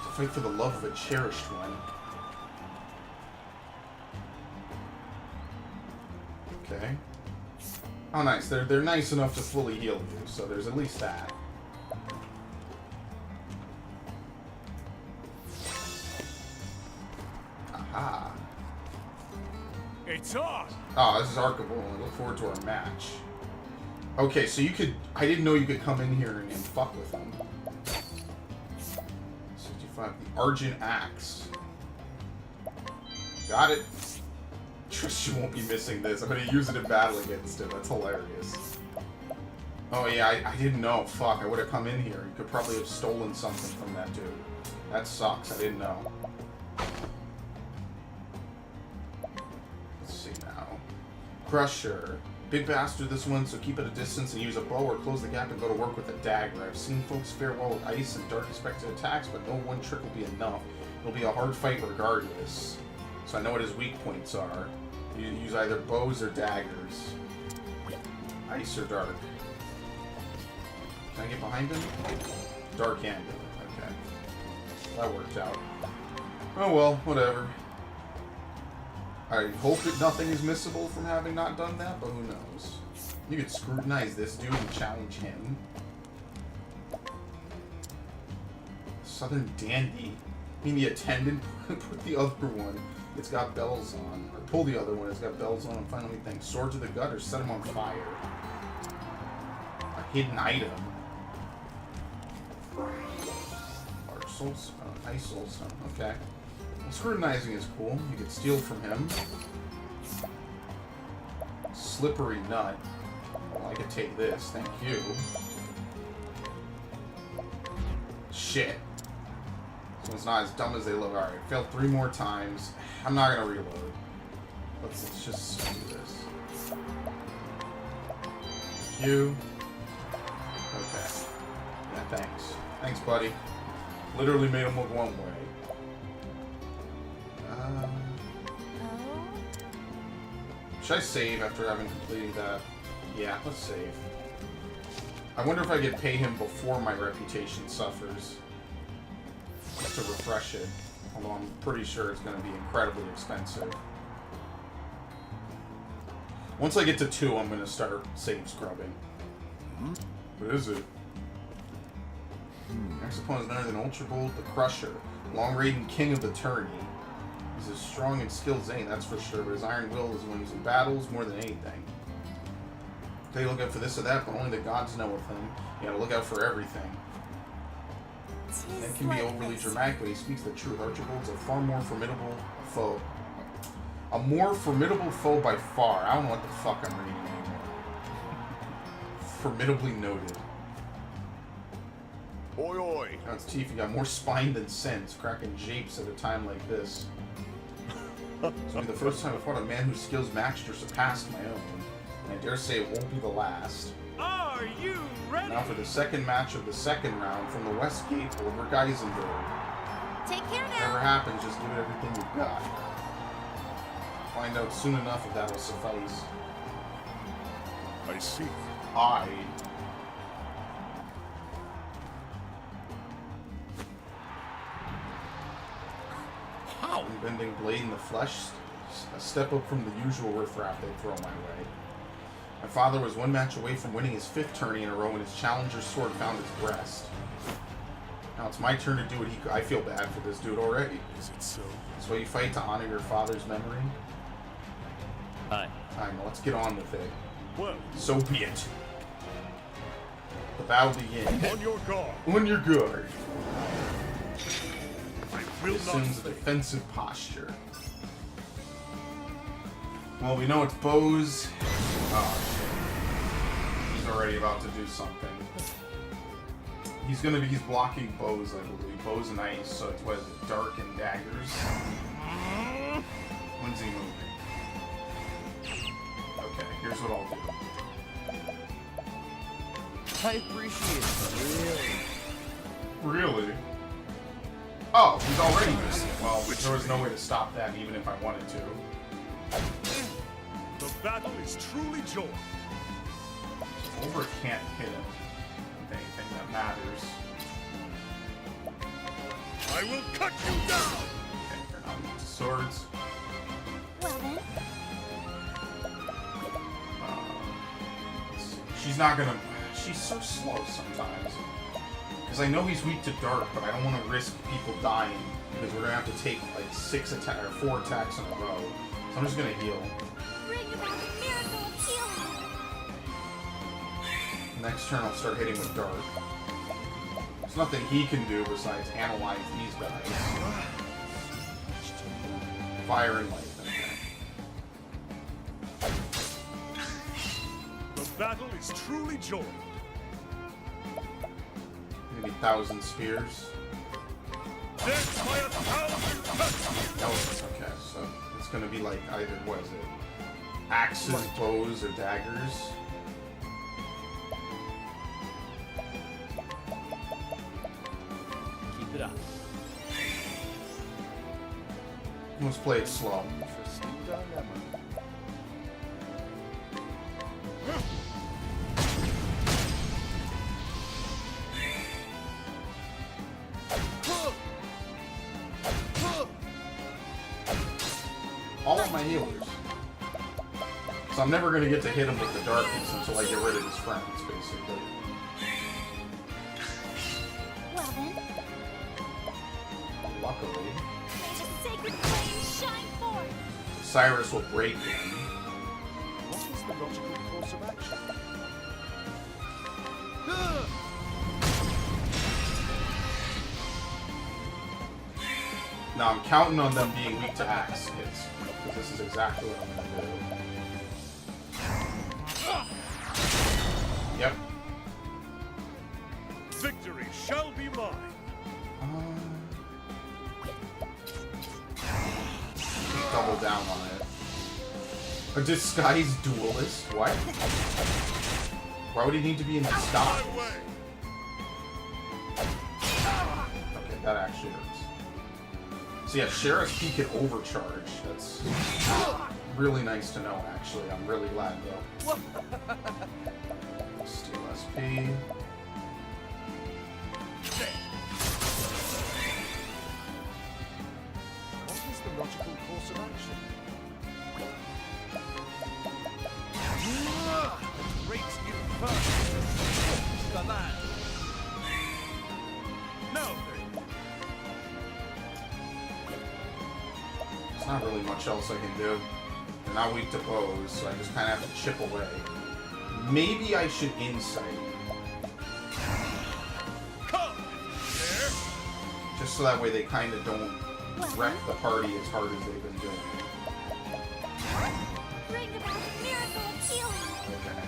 To fight for the love of a cherished one. Okay. Oh, nice. They're nice enough to fully heal you, so there's at least that. Aha. It's on. Oh, this is Archibald. I look forward to our match. Okay, so you could... I didn't know you could come in here and fuck with them. 65. The Argent Axe. Got it. Trust you won't be missing this. I'm gonna use it in battle against him. That's hilarious. Oh yeah, I didn't know. Fuck, I would have come in here. You could probably have stolen something from that dude. That sucks. I didn't know. Let's see now. Crusher. Big bastard this one, so keep at a distance and use a bow or close the gap and go to work with a dagger. I've seen folks fare well with ice and dark expected attacks, but no one trick will be enough. It'll be a hard fight regardless. So I know what his weak points are. You use either bows or daggers. Ice or dark. Can I get behind him? Dark and good. Okay. That worked out. Oh well, whatever. I hope that nothing is missable from having not done that, but who knows. You could scrutinize this dude and challenge him. Southern Dandy. I mean the attendant? Put the other one. It's got bells on. Or pull the other one. It's got bells on. And finally think. Sword to the gut or set him on fire. A hidden item. Large soulstone. Ice soulstone. Okay. Well, scrutinizing is cool. You could steal from him. Slippery nut. Well, I could take this. Thank you. Shit. This one's not as dumb as they look. Alright, failed 3 more times. I'm not gonna reload. Let's just do this. Thank you. Okay. Yeah, thanks. Thanks, buddy. Literally made him look one way. Should I save after having completed that? Yeah, let's save. I wonder if I could pay him before my reputation suffers. Just to refresh it. Although I'm pretty sure it's going to be incredibly expensive. Once I get to 2, I'm going to start save scrubbing. What is it? Next opponent is none other than Ultrabolt, the Crusher. Long-range king of the tourney. He's as strong and skilled as any, that's for sure, but his iron will is when he's in battles more than anything. Take a look out for this or that, but only the gods know with him. You gotta look out for everything. That can be overly dramatic, but he speaks the truth. Archibald's a far more formidable foe. A more formidable foe by far. I don't know what the fuck I'm reading anymore. Formidably noted. Oi, oi. Now it's teeth, you got more spine than sense, cracking japes at a time like this. This will be the first time I fought a man whose skills matched or surpassed my own. And I dare say it won't be the last. Are you ready? Now for the second match of the second round from the West Gate, Olberic Eisenberg. Take care Whatever now. happens, just give it everything you've got. Find out soon enough if that'll suffice. I see. Hide. How bending blade in the flesh, a step up from the usual riffraff they throw my way. My father was one match away from winning his 5th tourney in a row when his challenger's sword found his breast. Now it's my turn to do what I feel bad for this dude already. Is it so? So you fight to honor your father's memory? Hi. Alright, now let's get on with it. Well, So be it. The battle begins. on your guard. On your guard. I will not Assumes a fail. defensive posture. Well, we know it's Bo's. Oh, shit. He's already about to do something. He's blocking Bo's, I believe. Bo's and ice, so it's what is it? Dark and daggers. When's he moving? Okay, here's what I'll do. I appreciate it. Really? Oh, he's already missing. Well, there was no way to stop that, even if I wanted to. The battle is truly joy. Olberic can't hit him with anything that matters. I will cut you down. Okay, you're not into swords. Well then, Let's see. She's not gonna. She's so slow sometimes. Because I know he's weak to dark, but I don't want to risk people dying because we're gonna have to take like 4 attacks in a row. So I'm just gonna heal. bring about a miracle of healing. Next turn I'll start hitting with dark. There's nothing he can do besides analyze these guys. Fire and light. Okay. The battle is truly joy. Maybe 1,000 spears. Death by 1,000 cuts. Oh, okay, so it's gonna be like either, what is it? Axes, bows, or daggers. Keep it up. Let's play it slow. Interesting dilemma. All of my healers. So I'm never going to get to hit him with the darkness until I get rid of his friends, basically. Well then, Luckily, may the sacred flame shine forth. Cyrus will break him. What is the logical course of action? Now I'm counting on them being weak to axe hits, because this is exactly what I'm going to do. Yep. Victory shall be mine. Double down on it. A disguised duelist? What? Why would he need to be in disguise? My way. Okay, that actually hurts. So yeah, Sheriff's Key can overcharge. That's really nice to know, actually. I'm really glad, though. Steal SP. What is the logical course of action? Breaks you first. Come on. Now then, There's not really much else I can do. They're not weak to bows, so I just kind of have to chip away. Maybe I should insight, come there. just so that way they kind of don't wreck the party as hard as they've been doing. Bring about a miracle of healing. Okay.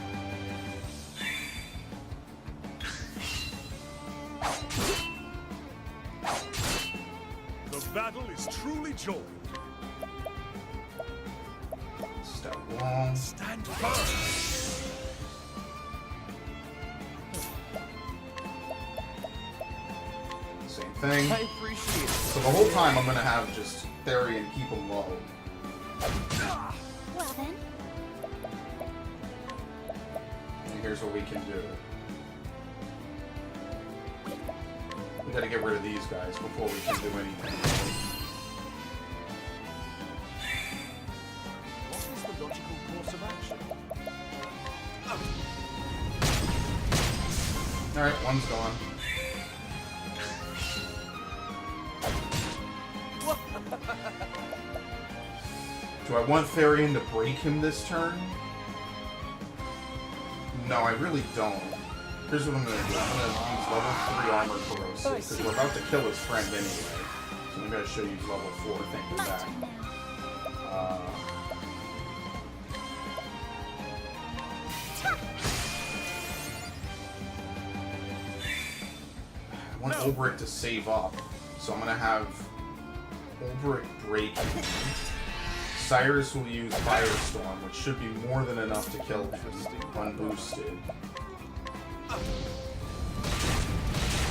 The battle is truly joined. Step one. Stand firm. Same thing. I appreciate it. So the whole time I'm gonna have just Therian keep him low. Well then, And here's what we can do. We gotta get rid of these guys before we can do anything. Alright, one's gone. Do I want Therian to break him this turn? No, I really don't. Here's what I'm gonna do. I'm gonna use level 3 armor corrosive, because we're about to kill his friend anyway. So maybe I should use level 4 thinking My back. turn now. I want Olberic to save up, so I'm gonna have Olberic break him. Cyrus will use Firestorm, which should be more than enough to kill him unboosted.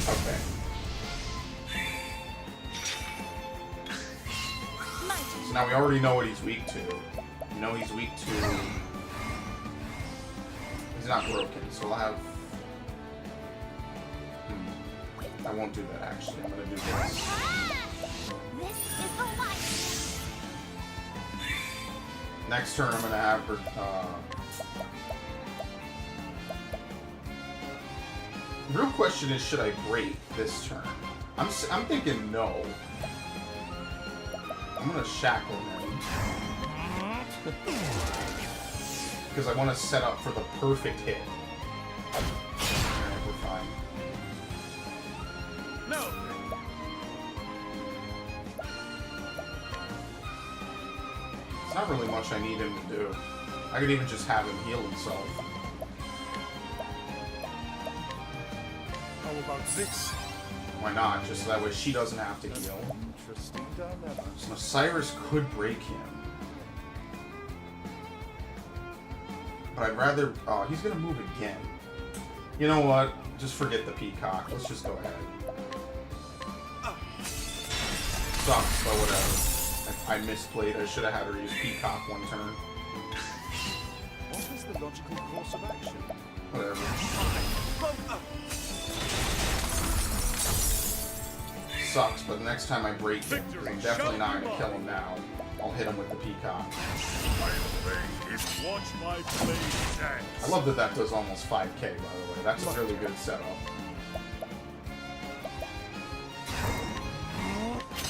Okay. My turn. So now we already know what he's weak to. We know he's weak to... He's not broken, so we'll have... I won't do that, actually. I'm gonna do this. This is the life. Next turn, I'm gonna have her, The real question is, should I break this turn? I'm thinking no. I'm gonna shackle him. Because I want to set up for the perfect hit. Alright, we're fine. No. It's not really much I need him to do. I could even just have him heal himself. How about this? Why not? Just so that way she doesn't have to heal. Interesting dilemma. So Cyrus could break him. But I'd rather... Oh, he's gonna move again. You know what? Just forget the peacock. Let's just go ahead. Sucks, but whatever. I misplayed. I should have had her use peacock one turn. What is the logical course of action? Whatever. Sucks, but next time I break him, 'cause I'm definitely not going to kill him now, I'll hit him with the peacock. Watch my blade dance. I love that that does almost 5k, by the way. That's a really good setup.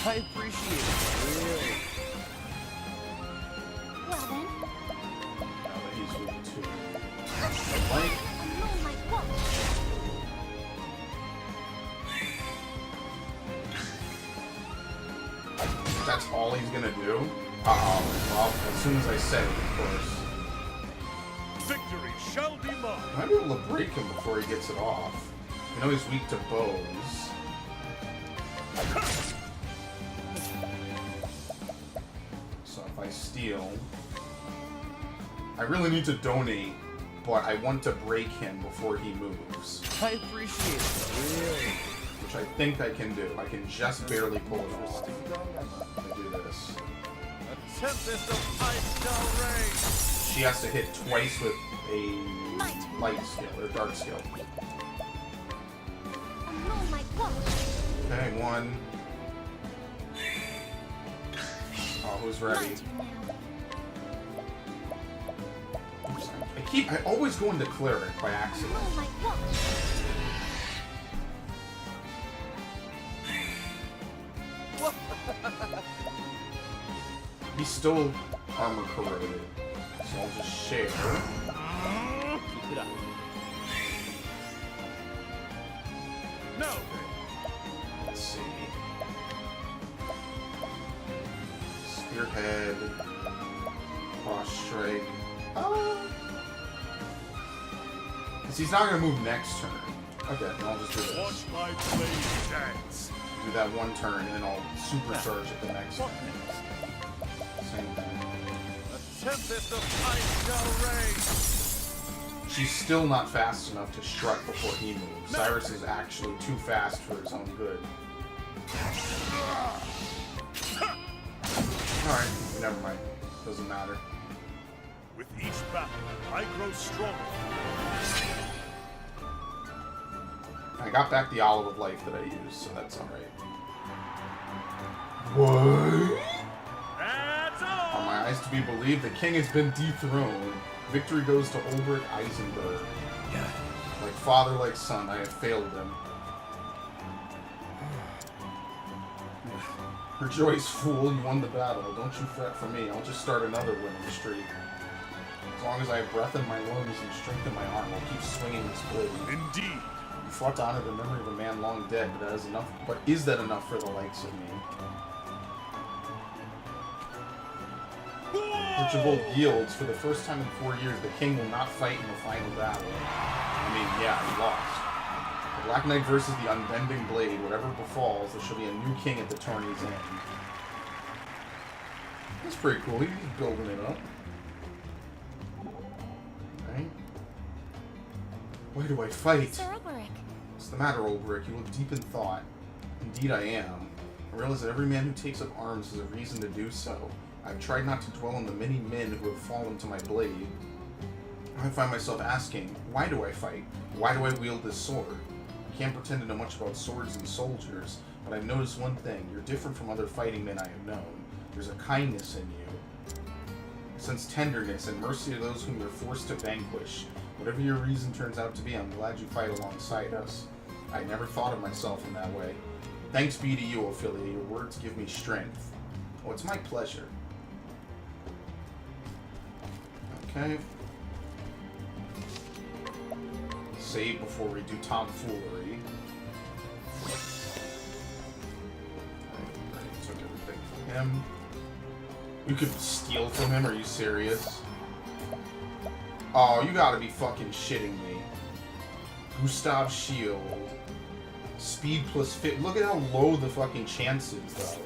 I appreciate it. Really. Well then, Now that he's weak too. Like, oh my God. that's all he's going to do? Uh-oh. Well, as soon as I said it, of course. Victory shall be mine. I might be able to break him before he gets it off. You know he's weak to bows. So if I steal... I really need to donate, but I want to break him before he moves. I appreciate it. Really. Which I think I can do. I can just barely pull it off. Interesting dilemma. If I do this. A tempest of ice shall rage. She has to hit twice with a light skill, or dark skill. Oh my God. Okay, one. Oh, who's My ready? turn now. I always go into cleric by accident. Oh my God. He's still armor corroded, so I'll just share. Keep it up. No. Let's see. Spearhead. Cross strike. Because he's not going to move next turn. Okay, then I'll just do this. Watch my blade dance. Do that one turn, and then I'll supercharge it the next turn. Same thing. A tempest of ice shall rage. She's still not fast enough to strut before he moves. Cyrus is actually too fast for his own good. Alright, never mind. Doesn't matter. With each battle, I grow stronger. I got back the olive of life that I used, so that's alright. What? That's Are all. my eyes to be believed? The king has been dethroned. Victory goes to Olberic Eisenberg. Yeah. Like father like son, I have failed them. Rejoice, fool, you won the battle. Don't you fret for me. I'll just start another winning streak. As long as I have breath in my lungs and strength in my arm, I'll keep swinging this blade. Indeed. You fought to honor the memory of a man long dead, but that is enough. But is that enough for the likes of me? Archibald yields. For the first time in 4 years, the king will not fight in the final battle. I mean, yeah, he lost. The Black Knight versus the Unbending Blade. Whatever befalls, there shall be a new king at the tourney's end. That's pretty cool. He's building it up. Okay. Why do I fight? Sir Olberic. What's the matter, Olberic? You look deep in thought. Indeed I am. I realize that every man who takes up arms has a reason to do so. I've tried not to dwell on the many men who have fallen to my blade. I find myself asking, why do I fight? Why do I wield this sword? I can't pretend to know much about swords and soldiers, but I've noticed one thing. You're different from other fighting men I have known. There's a kindness in you. I sense tenderness and mercy to those whom you're forced to vanquish. Whatever your reason turns out to be, I'm glad you fight alongside us. I never thought of myself in that way. Thanks be to you, Ophelia. Your words give me strength. Oh, it's my pleasure. Okay. Save before we do tomfoolery. I took everything from him. You could steal from him? Are you serious? Oh, you gotta be fucking shitting me. Gustav's shield. Speed plus fit. Look at how low the fucking chance is, though.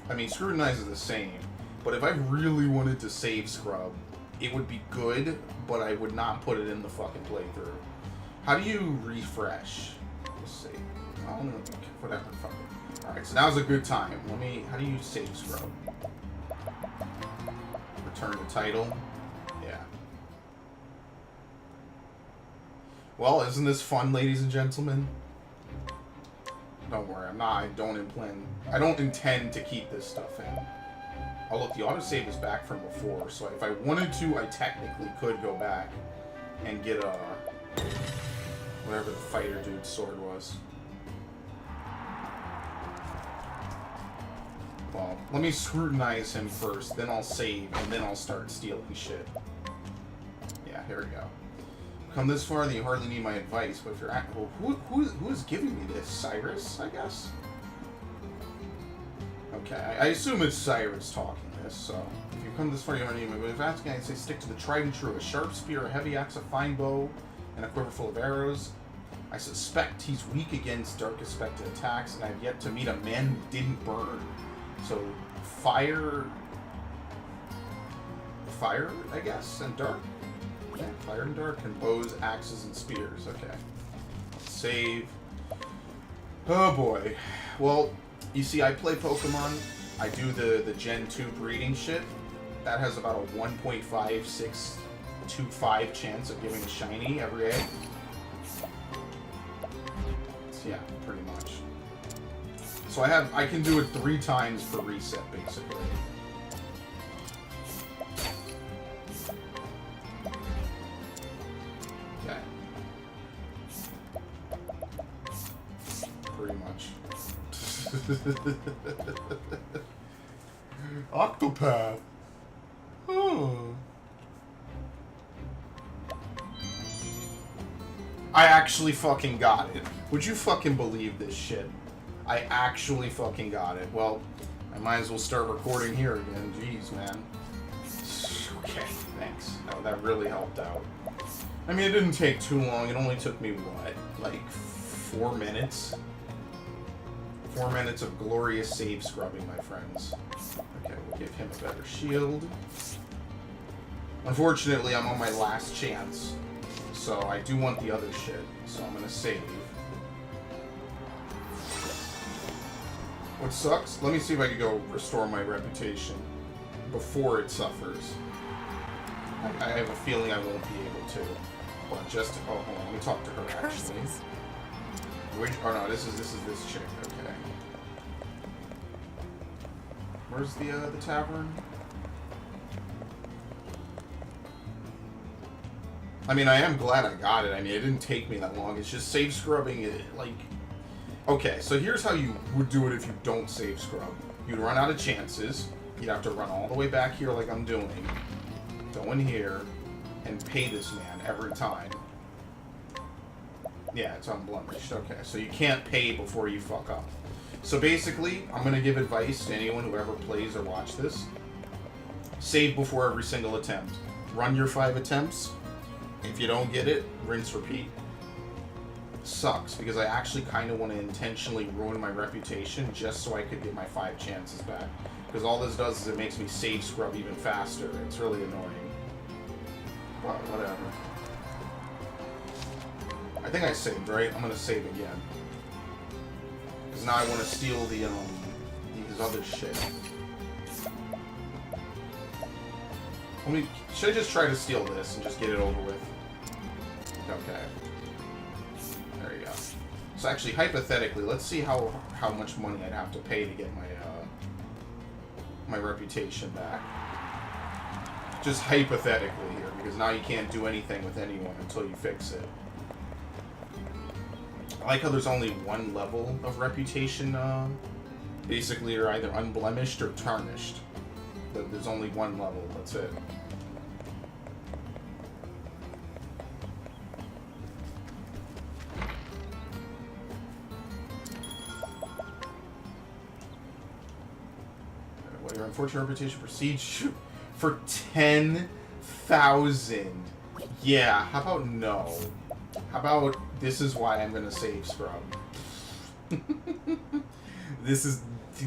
I mean, Scrutinize is the same. But if I really wanted to save Scrub, it would be good, but I would not put it in the fucking playthrough. How do you refresh? Let's see. I don't know. Whatever. Fuck it. Alright, so now's a good time. How do you save Scrub? Return to title. Yeah. Well, isn't this fun, ladies and gentlemen? Don't worry, I don't intend to keep this stuff in. Oh look, the autosave is back from before, so if I wanted to, I technically could go back and get whatever the fighter dude's sword was. Well, let me scrutinize him first, then I'll save, and then I'll start stealing shit. Yeah, here we go. Come this far, then you hardly need my advice, but if you're well, who is giving me this? Cyrus, I guess? Okay, I assume it's Cyrus talking this, so if you come this far, you hardly need my advice. If asking, I'd say stick to the tried and true. A sharp spear, a heavy axe, a fine bow, and a quiver full of arrows. I suspect he's weak against dark aspected attacks, and I've yet to meet a man who didn't burn. So, fire, I guess, and dark. Yeah, fire and dark, and bows, axes, and spears. Okay. Let's save. Oh boy. Well, you see, I play Pokemon. I do the Gen 2 breeding shit. That has about a 1.5625 chance of giving a shiny every egg. So, yeah, pretty much. So I can do it 3 times per reset, basically. Okay. Pretty much. Octopath. Oh. I actually fucking got it. Would you fucking believe this shit? I actually fucking got it. Well, I might as well start recording here again. Jeez, man. Okay, thanks. No, that really helped out. I mean, it didn't take too long. It only took me, what, like 4 minutes? 4 minutes of glorious save scrubbing, my friends. Okay, we'll give him a better shield. Unfortunately, I'm on my last chance. So I do want the other shit. So I'm gonna save. What sucks? Let me see if I can go restore my reputation before it suffers. I have a feeling I won't be able to. But just oh, hold on. Let me talk to her actually. Which? Oh no, this is this chick. Okay. Where's the tavern? I mean, I am glad I got it. I mean, it didn't take me that long. It's just save scrubbing it, like... Okay, so here's how you would do it if you don't save scrub. You'd run out of chances. You'd have to run all the way back here like I'm doing. Go in here and pay this man every time. Yeah, it's unblemished. Okay, so you can't pay before you fuck up. So basically, I'm going to give advice to anyone who ever plays or watch this. Save before every single attempt. Run your 5 attempts. If you don't get it, rinse, repeat. Sucks, because I actually kind of want to intentionally ruin my reputation just so I could get my 5 chances back. Because all this does is it makes me save scrub even faster. It's really annoying. But whatever. I think I saved, right? I'm going to save again. Because now I want to steal the, these other shit. Should I just try to steal this and just get it over with? Okay. There you go. So actually, hypothetically, let's see how much money I'd have to pay to get my my reputation back. Just hypothetically here, because now you can't do anything with anyone until you fix it. I like how there's only one level of reputation. Basically, you're either unblemished or tarnished. But there's only one level. That's it. Well, your unfortunate reputation precedes you for 10,000. Yeah. How about no? How about this is why I'm gonna save scrub. This is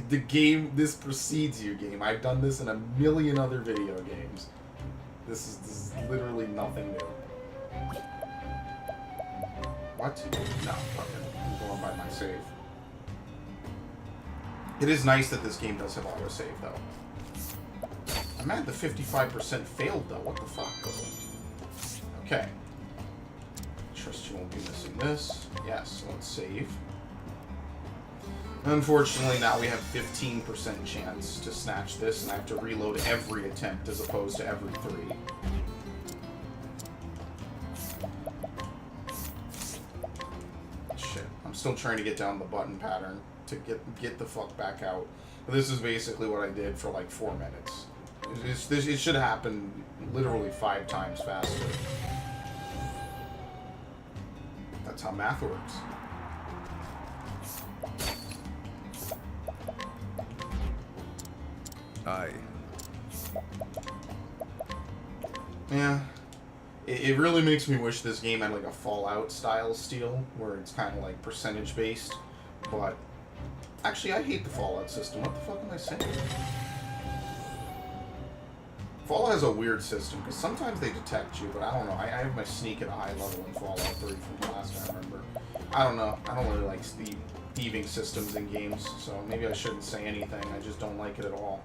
the game. This precedes you game. I've done this in a million other video games. This is literally nothing new. What? No, fuck it. I'm going by my save. It is nice that this game does have autosave, though. I'm at the 55% failed, though. What the fuck? Okay. Trust you won't be missing this. Yes, let's save. Unfortunately, now we have 15% chance to snatch this, and I have to reload every attempt as opposed to every 3. Shit. I'm still trying to get down the button pattern to get the fuck back out. But this is basically what I did for like 4 minutes. It should happen literally 5 times faster. That's how math works. Aye. Yeah. It really makes me wish this game had like a Fallout style steal, where it's kind of like percentage based. But actually, I hate the Fallout system. What the fuck am I saying? Fallout has a weird system, because sometimes they detect you, but I don't know. I have my sneak at a high level in Fallout 3 from the last time I remember. I don't know. I don't really like thieving systems in games, so maybe I shouldn't say anything. I just don't like it at all.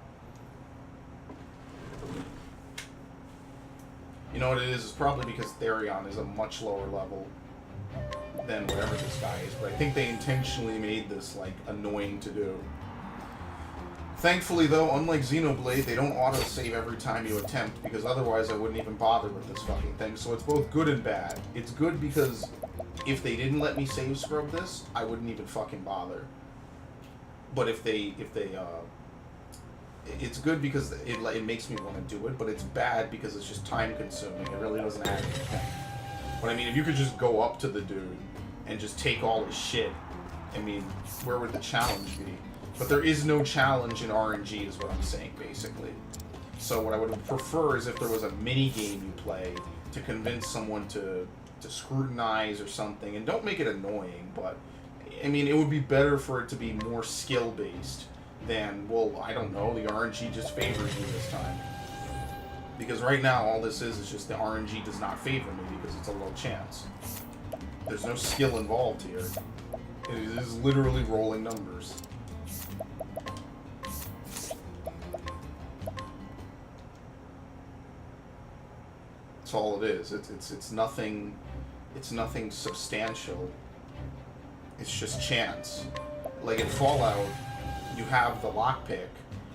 You know what it is? It's probably because Therion is a much lower level than whatever this guy is, but I think they intentionally made this, like, annoying to do. Thankfully, though, unlike Xenoblade, they don't auto-save every time you attempt, because otherwise I wouldn't even bother with this fucking thing, so it's both good and bad. It's good because if they didn't let me save scrub this, I wouldn't even fucking bother. But it's good because it makes me want to do it, but it's bad because it's just time-consuming. It really doesn't add anything. But I mean, if you could just go up to the dude and just take all his shit, I mean, where would the challenge be? But there is no challenge in RNG, is what I'm saying, basically. So what I would prefer is if there was a mini-game you play to convince someone to scrutinize or something, and don't make it annoying, but I mean, it would be better for it to be more skill-based than, well, I don't know, the RNG just favors you this time. Because right now, all this is just the RNG does not favor me because it's a low chance. There's no skill involved here. It is literally rolling numbers. That's all it is. It's nothing. It's nothing substantial. It's just chance. Like in Fallout, you have the lockpick,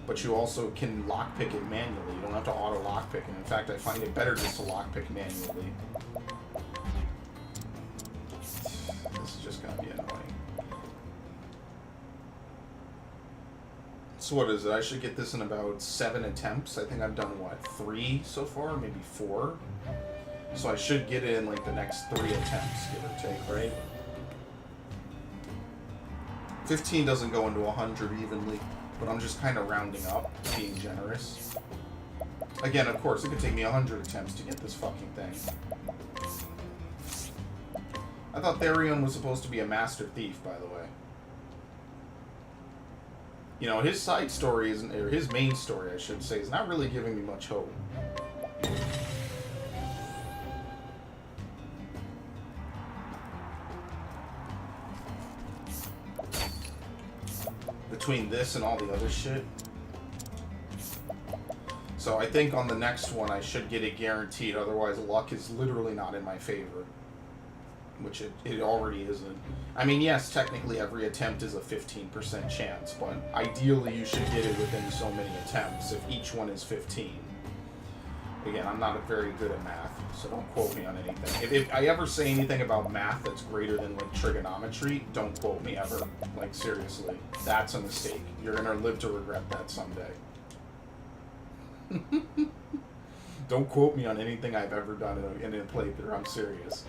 but you also can lockpick it manually. You don't have to auto lockpick, and in fact, I find it better just to lockpick manually. just gonna be annoying. So what is it? I should get this in about 7 attempts. I think I've done, what, 3 so far? Maybe 4? So I should get it in, like, the next 3 attempts, give or take, right? 15 doesn't go into 100 evenly, but I'm just kind of rounding up, being generous. Again, of course, it could take me 100 attempts to get this fucking thing. I thought Therion was supposed to be a master thief, by the way. You know, his side story isn't, or his main story, I should say, is not really giving me much hope. Between this and all the other shit. So I think on the next one I should get it guaranteed, otherwise luck is literally not in my favor. Which it already isn't. I mean, yes, technically every attempt is a 15% chance, but ideally you should get it within so many attempts, if each one is 15. Again, I'm not very good at math, so don't quote me on anything. If I ever say anything about math that's greater than, like, trigonometry, don't quote me ever. Like, seriously. That's a mistake. You're gonna live to regret that someday. Don't quote me on anything I've ever done in a playthrough. I'm serious.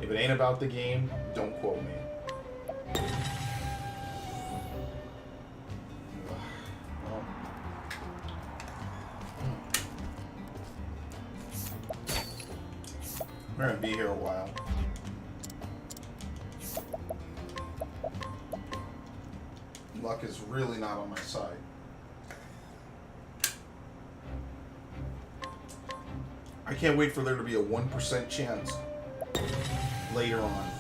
If it ain't about the game, don't quote me. Well. We're gonna be here a while. Luck is really not on my side. I can't wait for there to be a 1% chance later on.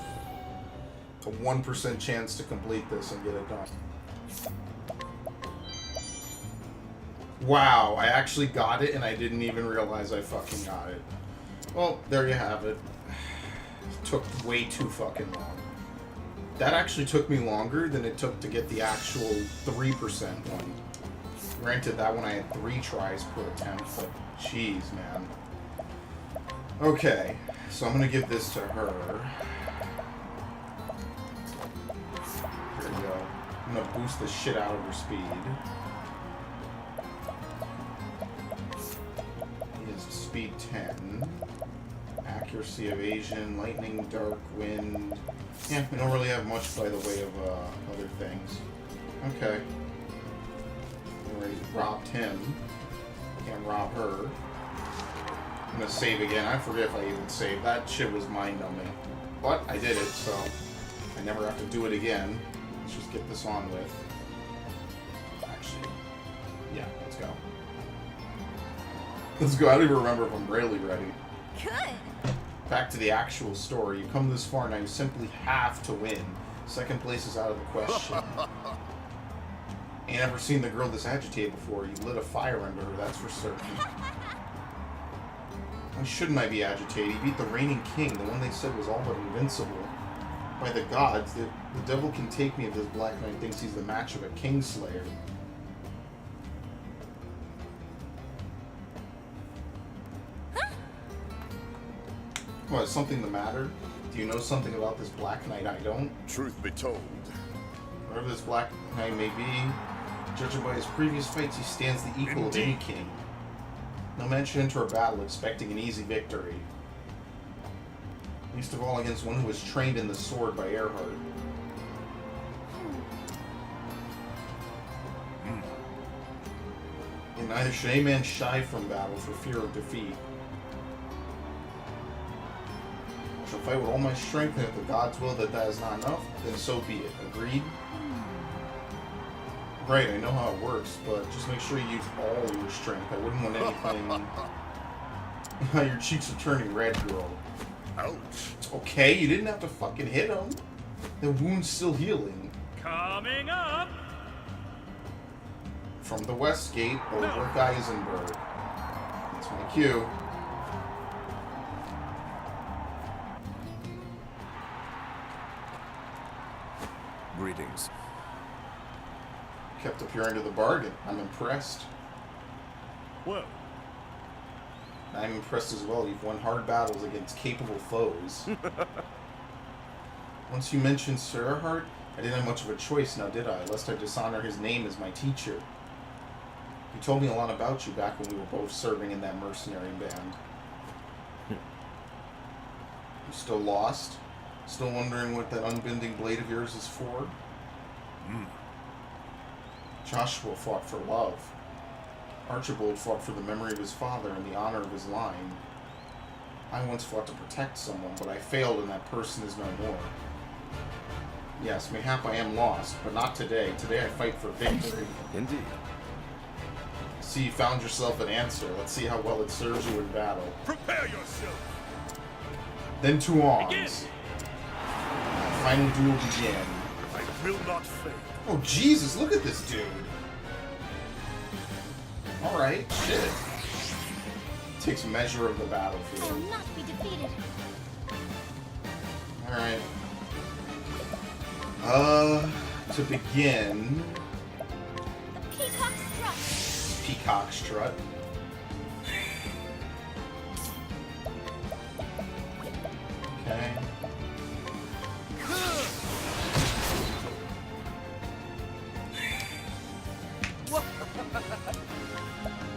A 1% chance to complete this and get it done. Wow, I actually got it and I didn't even realize I fucking got it. Well, there you have it. It took way too fucking long. That actually took me longer than it took to get the actual 3% one. Granted, that one I had 3 tries per attempt, but jeez, man. Okay, so I'm gonna give this to her. Here we go. I'm gonna boost the shit out of her speed. He has speed 10. Accuracy, evasion, lightning, dark, wind. Yeah, we don't really have much by the way of other things. Okay. We already robbed him. Can't rob her. I'm gonna save again. I forget if I even saved. That shit was mind-numbing. But I did it, so I never have to do it again. Let's just get this on with. Actually, yeah, let's go. Let's go. I don't even remember if I'm really ready. Good. Back to the actual story. You come this far now, you simply have to win. Second place is out of the question. Ain't ever seen the girl this agitated before. You lit a fire under her, that's for certain. Why shouldn't I be agitated? He beat the reigning king, the one they said was all but invincible. By the gods, the devil can take me if this Black Knight thinks he's the match of a kingslayer. What, is something the matter? Do you know something about this Black Knight I don't? Truth be told, Whatever this Black Knight may be, judging by his previous fights, he stands the equal of any king. No man should enter a battle expecting an easy victory. Least of all against one who was trained in the sword by Earhart. And neither should any man shy from battle for fear of defeat. I shall fight with all my strength, and if the gods will that is not enough, then so be it. Agreed? Right, I know how it works, but just make sure you use all your strength. I wouldn't want anything... Your cheeks are turning red, girl. ouch. It's okay, you didn't have to fucking hit him. The wound's still healing. Coming up! From the West Gate, Olberic Eisenberg. That's my cue. Greetings. Kept up your end of the bargain. I'm impressed. Well, I'm impressed as well. You've won hard battles against capable foes. Once you mentioned Sir Erhard, I didn't have much of a choice, now did I? Lest I dishonor his name as my teacher. He told me a lot about you back when we were both serving in that mercenary band. You still lost? Still wondering what that unbending blade of yours is for? Joshua fought for love. Archibald fought for the memory of his father and the honor of his line. I once fought to protect someone, but I failed and that person is no more. Yes, mayhap I am lost, but not today. Today I fight for victory. Indeed. See, you found yourself an answer. Let's see how well it serves you in battle. Prepare yourself! Then to arms. Final duel begin. I will not fail. Oh, Jesus, look at this dude. Alright, shit. Takes measure of the I battlefield. will not be defeated. Alright. To begin, The peacock strut. Peacock Strut. Okay.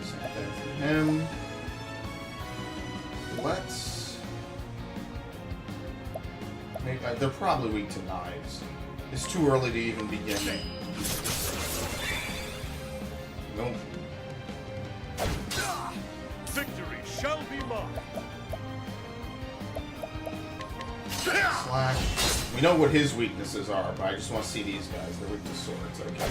Same thing for him. Let's... Maybe, they're probably weak to knives. It's too early to even begin. Nope. Victory shall be mine. Slash. We know what his weaknesses are, but I just want to see these guys. They're weak to swords. Okay.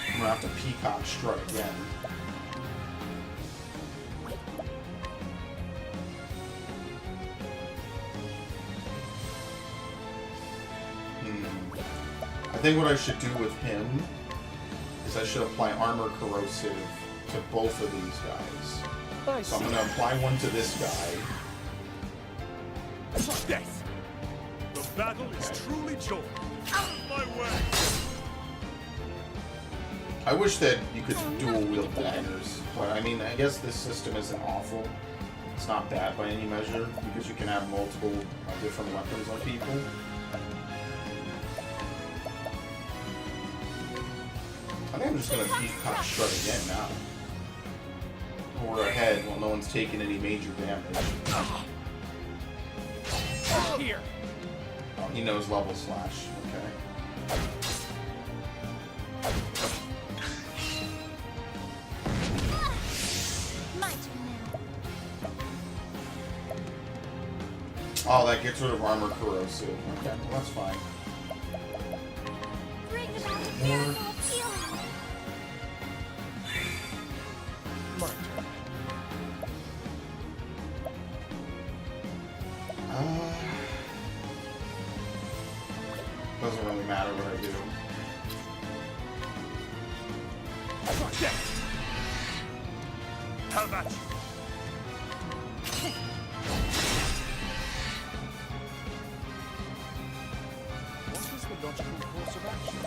I'm gonna have to Peacock Strut again. I think what I should do with him is I should apply Armor Corrosive to both of these guys. So I'm going to apply one to this guy. Death! The battle is truly joined. Out of my way! I wish that you could dual wield daggers, but I mean, I guess this system isn't awful. It's not bad by any measure, because you can have multiple different weapons on people. I think I'm just going to Peacock Strut again now. We're ahead while no one's taking any major damage. Here. Oh, he knows level slash. Okay. My turn now. Oh, that gets rid of Armor Corrosive. Okay, well, that's fine. Bring about the miracle of healing. My turn. Doesn't really matter what I do. Death! How about you? What is the logical course of action?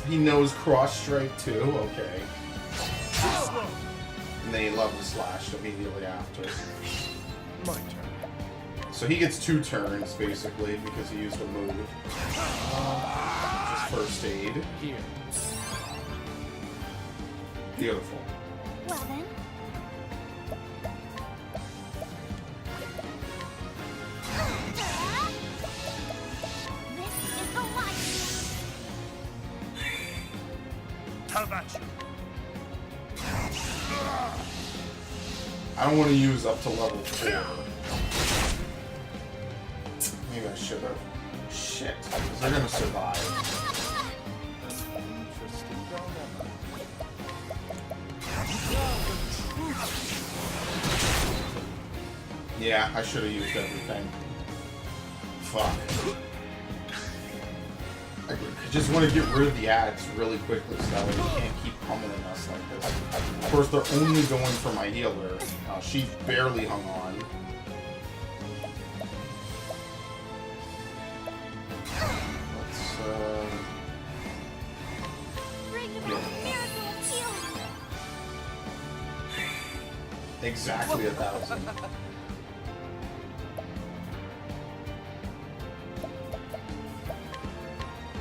He knows Cross Strike too. Okay. And then he level slashed immediately after. My turn. So he gets 2 turns basically because he used a move. Just first aid. Here. Beautiful. Well then. This is the life. How about you? I don't want to use up to level 4. Maybe I should have. Shit. Because they're going to survive. Interesting dilemma. Yeah, I should have used everything. Fuck. I I just want to get rid of the ads really quickly so that way we can't keep pummeling us like this. Of course, they're only going for my healer. She barely hung on. Let's, Bring about a miracle of healing. exactly 1,000.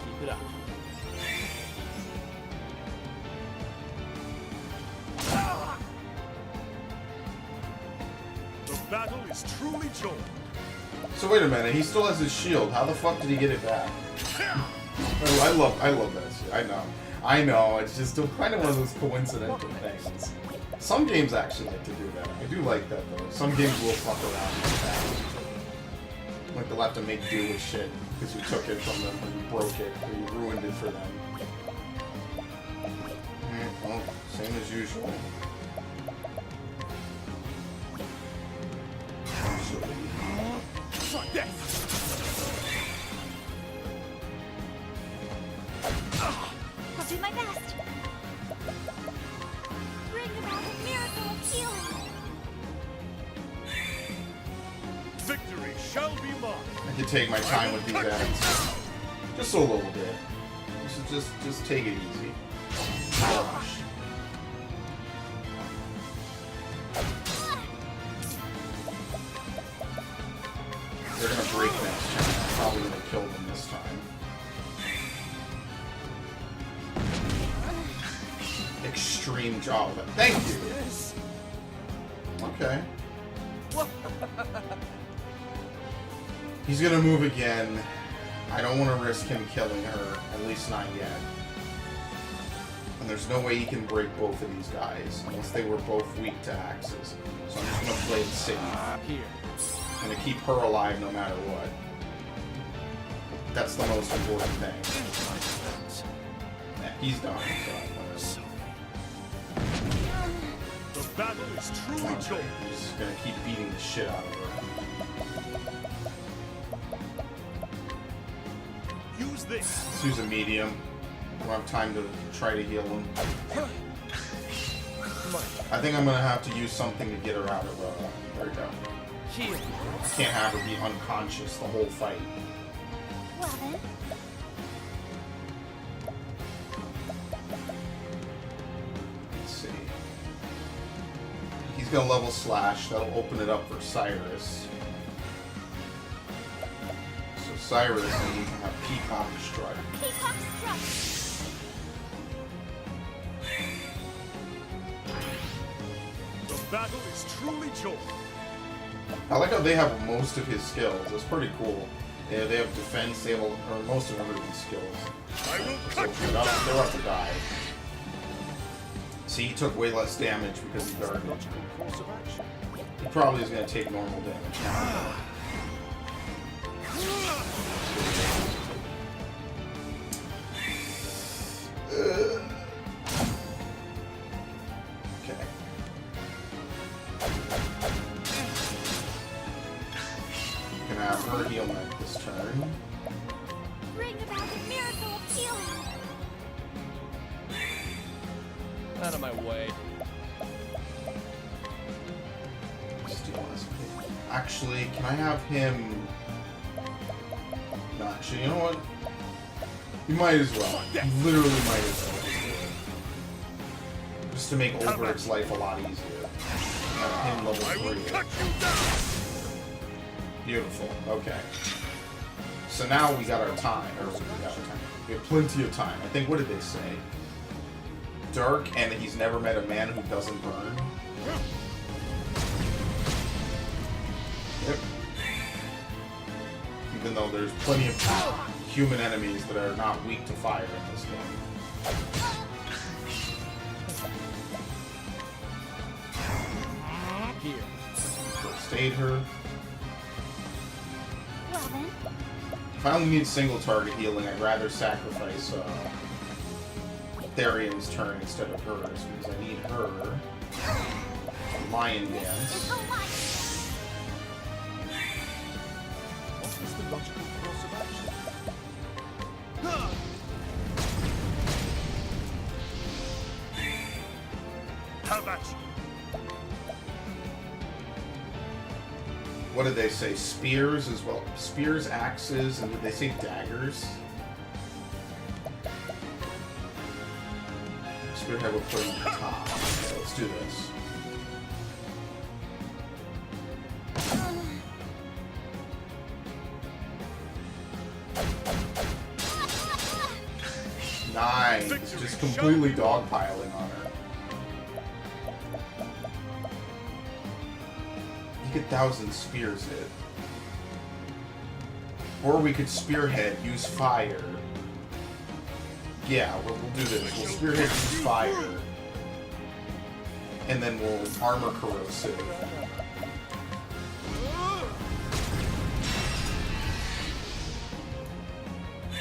Keep it up. The battle is truly joined. So wait a minute, he still has his shield. How the fuck did he get it back? Oh, I love that shit. I know. It's just kind of one of those coincidental things. Some games actually like to do that. I do like that though. Some games will fuck around with that. Like they'll have to make do with shit because you took it from them, or you broke it, or you ruined it for them. Well, same as usual. Try this. I'll do my best. Bring about a miracle of healing. Victory shall be mine. I can take my time with these ads. Just a little bit. Just take it easy. Gosh. They're gonna break next turn. I'm probably gonna kill them this time. Extreme job. Thank you. Okay. He's gonna move again. I don't want to risk him killing her, at least not yet. And there's no way he can break both of these guys, unless they were both weak to axes. So I'm just gonna play it safe. Here. I'm gonna keep her alive no matter what. That's the most important thing. Yeah, he's done. So The battle is truly I'm joined. just gonna keep beating the shit out of her. Use this. Let's use a medium. I don't have time to try to heal him. I think I'm gonna have to use something to get her out of there we go. Here. Can't have her be unconscious the whole fight. Well then, Let's see. He's gonna level slash. That'll open it up for Cyrus. So Cyrus needs to have Peacock Strike. Peacock Strike. The battle is truly joined. I like how they have most of his skills. That's pretty cool. Yeah, they have defense. They have or most of everyone's skills. I will So cut you they're down. about to die. See, he took way less damage because he guarded. Logical course of action. He probably is going to take normal damage now. Okay. Gonna have her heal Mike this turn. Bring about a miracle of healing. Out of my way. Steal this. Actually, can I have him? No, actually, you know what? You might as well. You literally might as well. Just to make Olberic's life a lot easier. Have him level I will 3. cut you down. Beautiful. Okay. So now we got our time. Or we got our time. We have plenty of time. I think, what did they say? Dark, and he's never met a man who doesn't burn. Yep. Even though there's plenty of human enemies that are not weak to fire in this game. Here. First aid her. Well then, If I only need single target healing, I'd rather sacrifice Therian's turn instead of hers, because I need her. Lion is Dance. her life. What is the logical course of action? Have at you. What did they say? Spears as well. Spears, axes, and did they say daggers? Spearhead will put on the top. Okay, let's do this. Nice. Just completely dogpiling on her. You get 1,000 spears hit. Or we could spearhead, use fire. Yeah, we'll do this. We'll spearhead, use fire. And then we'll armor corrosive.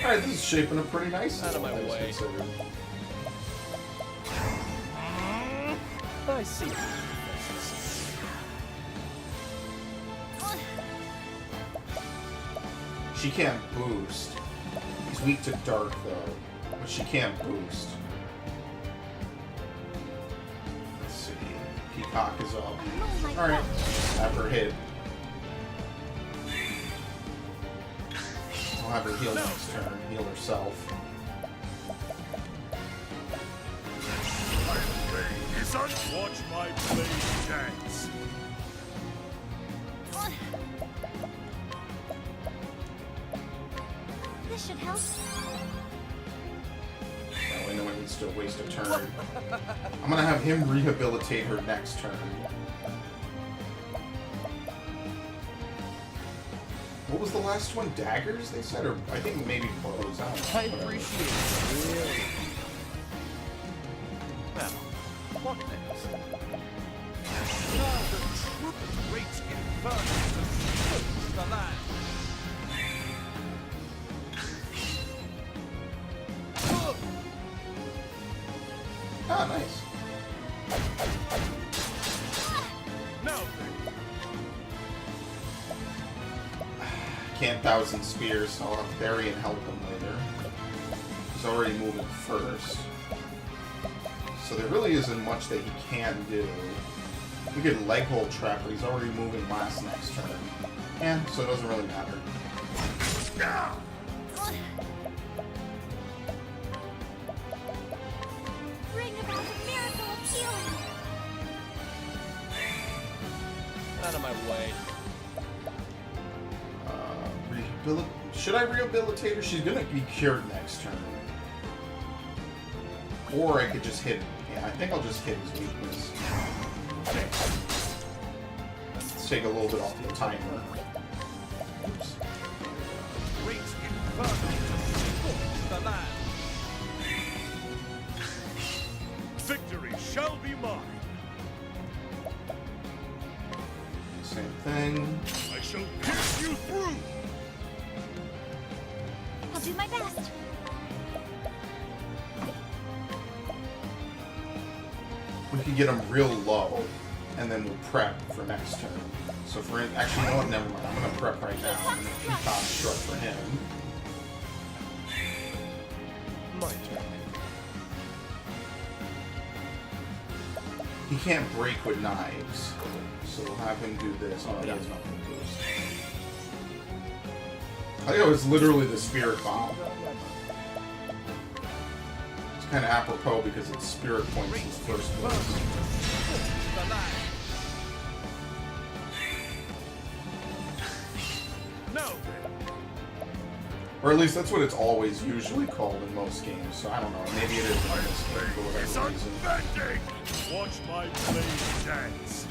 Alright, this is shaping up pretty nice. Out of my way. I see. She can't boost. He's weak to dark, though. But she can't boost. Let's see. Peacock is up. Alright. Have her hit. I'll have her heal next turn. Heal herself. Watch my blade dance. This should help. Well, no one needs to waste a turn. I'm gonna have him rehabilitate her next turn. What was the last one? Daggers, they said? Or I think maybe bows. I don't know. I Whatever. appreciate it. Really. Now, what next? Now the true great inferno to sweep the land. Ah, nice. Now Can't 1,000 spears, so I'll have Barry and help him later. He's already moving first. So there really isn't much that he can do. We could leg hold trap, but he's already moving last next turn. Yeah, so it doesn't really matter. Bring about a miracle of healing. Out of my way. Should I rehabilitate her? She's gonna be cured next turn. Or I could just hit him. Yeah, I think I'll just hit his weakness. Let's take a little bit off the timer. Oops. Great inferno to scorch the land. victory shall be mine. Same thing. I shall pierce you through. I'll do my best. We could get him real low, and then we'll prep for next turn. So for actually, you know what? Never mind. I'm gonna prep right now. I'm gonna Peacock Strut for him. My turn. He can't break with knives, so we'll have him do this. Oh, he has nothing to boost. I think it was literally the Spirit Bomb. It's kind of apropos because it's Spirit Points in the first place. Now Or at least that's what it's always usually called in most games, so I don't know. Maybe it is in this game for it's whatever reason. unbending. Watch my blade dance.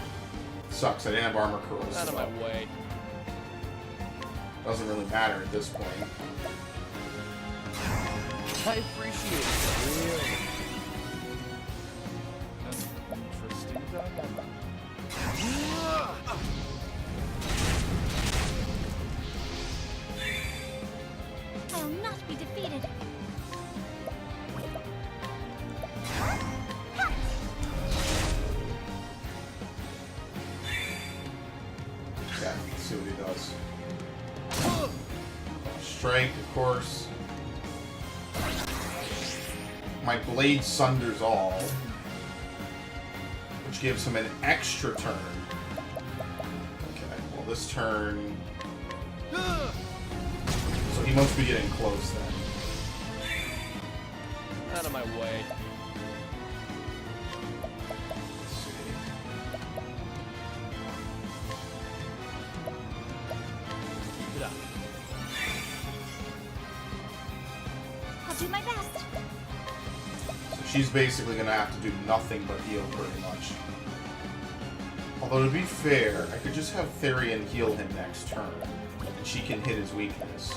Sucks, I didn't have armor Out corrosive. of my way. Doesn't really matter at this point. I appreciate it. Really. That's interesting dilemma. I'll not be defeated. Yeah, let's see what he does. Strike, of course. My blade sunders all. which gives him an extra turn. Okay, well this turn... So he must be getting close then. Out of my way. Let's see. Keep it up. I'll do my best. So she's basically going to have to do nothing but heal pretty much. Although to be fair, I could just have Therian heal him next turn, and she can hit his weakness.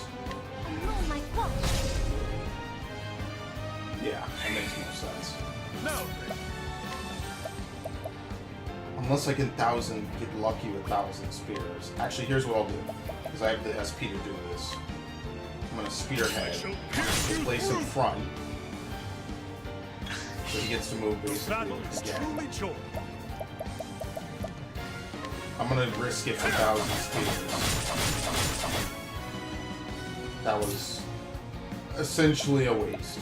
Oh my God. Yeah, that makes more sense. No! Unless I can get lucky with 1,000 spears. Actually, here's what I'll do, because I have the SP to do this. I'm going to spearhead, place him front, so he gets to move basically Battle is again. truly joy. I'm going to risk it for 1,000 spears. That was essentially a waste.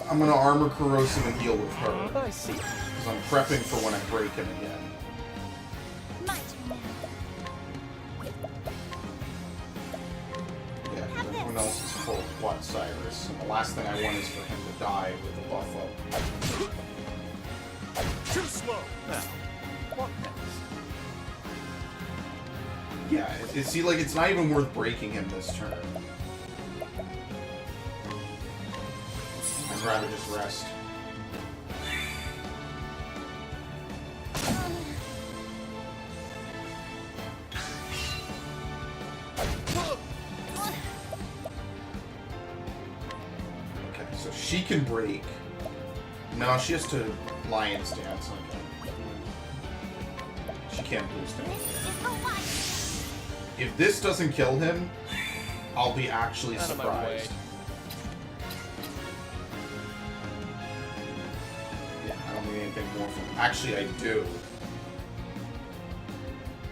I'm gonna armor corrosive and heal with her. I see. Because I'm prepping for when I break him again. My turn now. Yeah, because everyone else is full of blood, Cyrus. And the last thing I want is for him to die with a buff up. Too slow. Now, what next? Yeah, see, like, it's not even worth breaking him this turn. I'd rather just rest. Okay, so she can break. No, she has to Lion's Dance. Okay. She can't boost him. This is the one. If this doesn't kill him, I'll be actually Out of my surprised. Yeah, I don't need anything more from him. Actually, I do.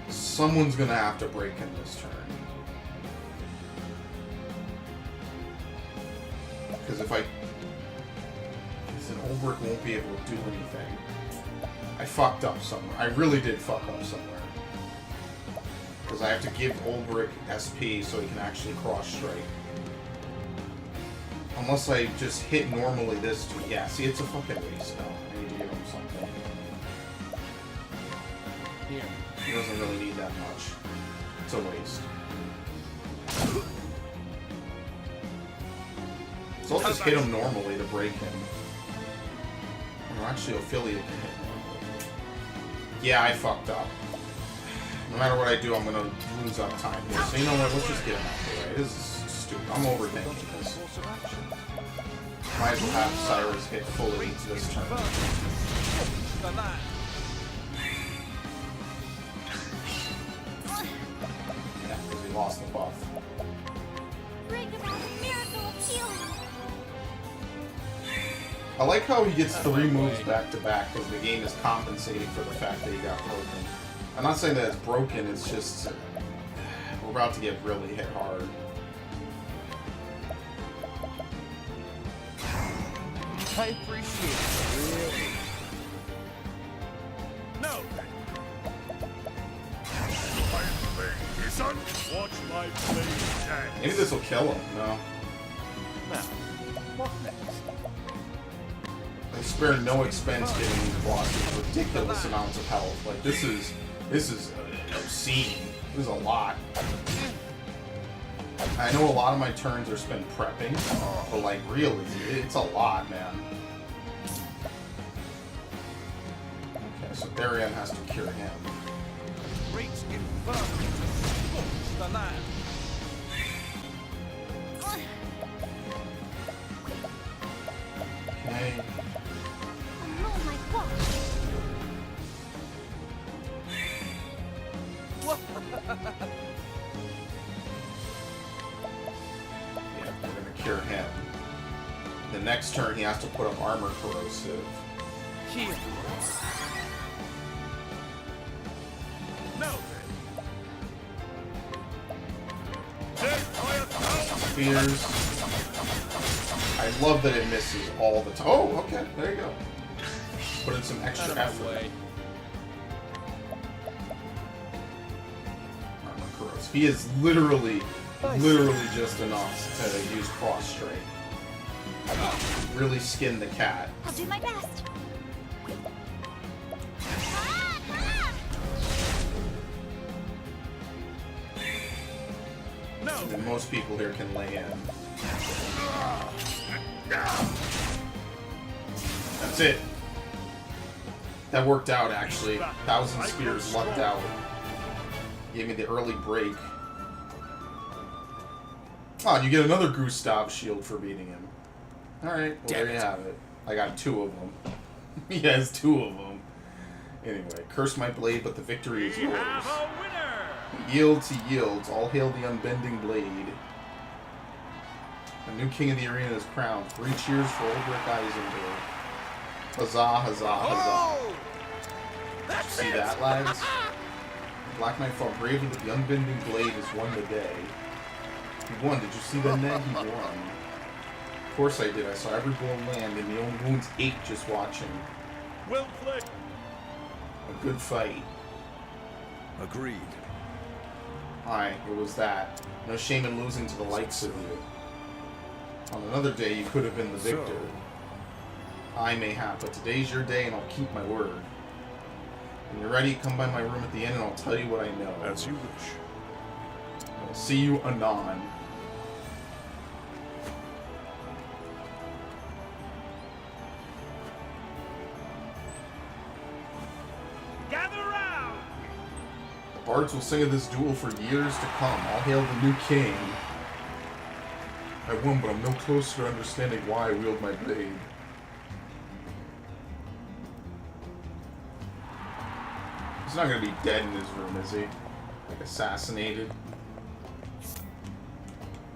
Someone's gonna have to break him this turn. Because if I... Because then Olberic won't be able to do anything. I fucked up somewhere. I really did fuck up somewhere. Because I have to give Olberic SP so he can actually cross-strike. Unless I just hit normally this to... Yeah, see, it's a fucking waste now. I need to give him something. Here. He doesn't really need that much. It's a waste. So I'll just hit him normally to break him. Or actually, Ophelia can hit normally. Yeah, I fucked up. No matter what I do, I'm gonna lose up time here. So you know what? Let's just get him out of the way. This is stupid. I'm overthinking this. Course of action. Might as well have Cyrus hit fully this turn. The land. Yeah, because he lost the buff. Bring about a miracle of healing. I like how he gets 3 moves back to back because the game is compensating for the fact that he got broken. I'm not saying that it's broken, it's just... we're about to get really hit hard. I appreciate it. Really. No. Son, watch my blade dance. Maybe this will kill him. No. Now, what next? They spare no expense getting these bosses ridiculous amounts of health. Like, this is obscene. This is a lot. I know a lot of my turns are spent prepping, but like, really, it's a lot, man. Okay, so Therian has to cure him. Great inferno to scorch the land. Okay. Oh my gosh. Yeah, we're gonna cure him. The next turn, he has to put up armor corrosive. Here. No. Death by a spears. I love that it misses all the time. Oh, okay, there you go. Put in some extra effort. Way. Armor corrodes. He is literally just enough to use cross strike. Really skin the cat. I'll do my best. And most people here can lay in. That's it. That worked out, actually. 1,000 Spears lucked out. Gave me the early break. Oh, and you get another Gustav shield for beating him. Alright, well, there you have it. I got 2 of them. He has 2 of them. Anyway, curse my blade, but the victory is yours. Have a winner! He yields, he yields. All hail the unbending blade. The new king of the arena is crowned. 3 cheers for Olberic Eisenberg. Huzzah, huzzah, huzzah. See that, lads? Black Knight fought bravely, but the unbending blade has won the day. He won. Did you see that, Ned? He won. Of course I did. I saw every blow land, and the own wounds ached just watching. Well played. A good fight. Agreed. Aye, it was that. No shame in losing to the likes of you. On another day, you could have been the victor. I mayhap, but today's your day, and I'll keep my word. When you're ready, come by my room at the inn, and I'll tell you what I know. As you wish. I'll see you anon. Gather round! The bards will sing of this duel for years to come. All hail the new king. I won, but I'm no closer to understanding why I wield my blade. He's not gonna be dead in his room, is he? Like assassinated?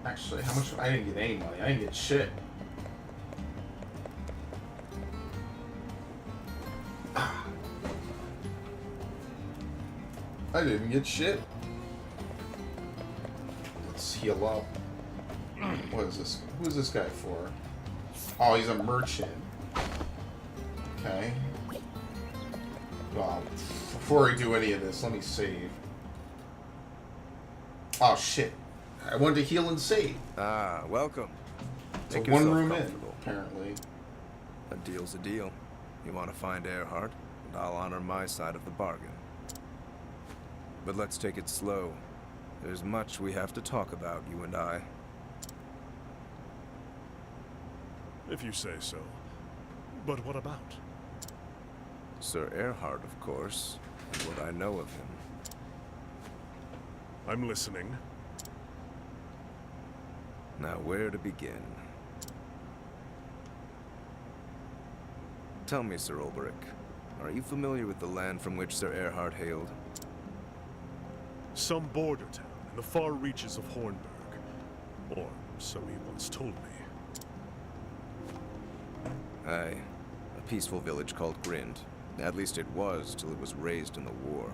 Actually, how much? I didn't get any money. I didn't get shit. I didn't get shit. Let's heal up. What is this? Who is this guy for? Oh, he's a merchant. Okay. Well, before I do any of this, let me save. Oh shit. I wanted to heal and save. Ah, welcome. It's Make a one yourself room in, comfortable. apparently. A deal's a deal. You want to find Earhart, and I'll honor my side of the bargain. But let's take it slow. There's much we have to talk about, you and I. If you say so. But what about? Sir Earhart, of course, and what I know of him. I'm listening. Now, where to begin? Tell me, Sir Olberic, are you familiar with the land from which Sir Earhart hailed? Some border town in the far reaches of Hornburg. Or so he once told me. Aye, a peaceful village called Grind. At least it was, till it was razed in the war.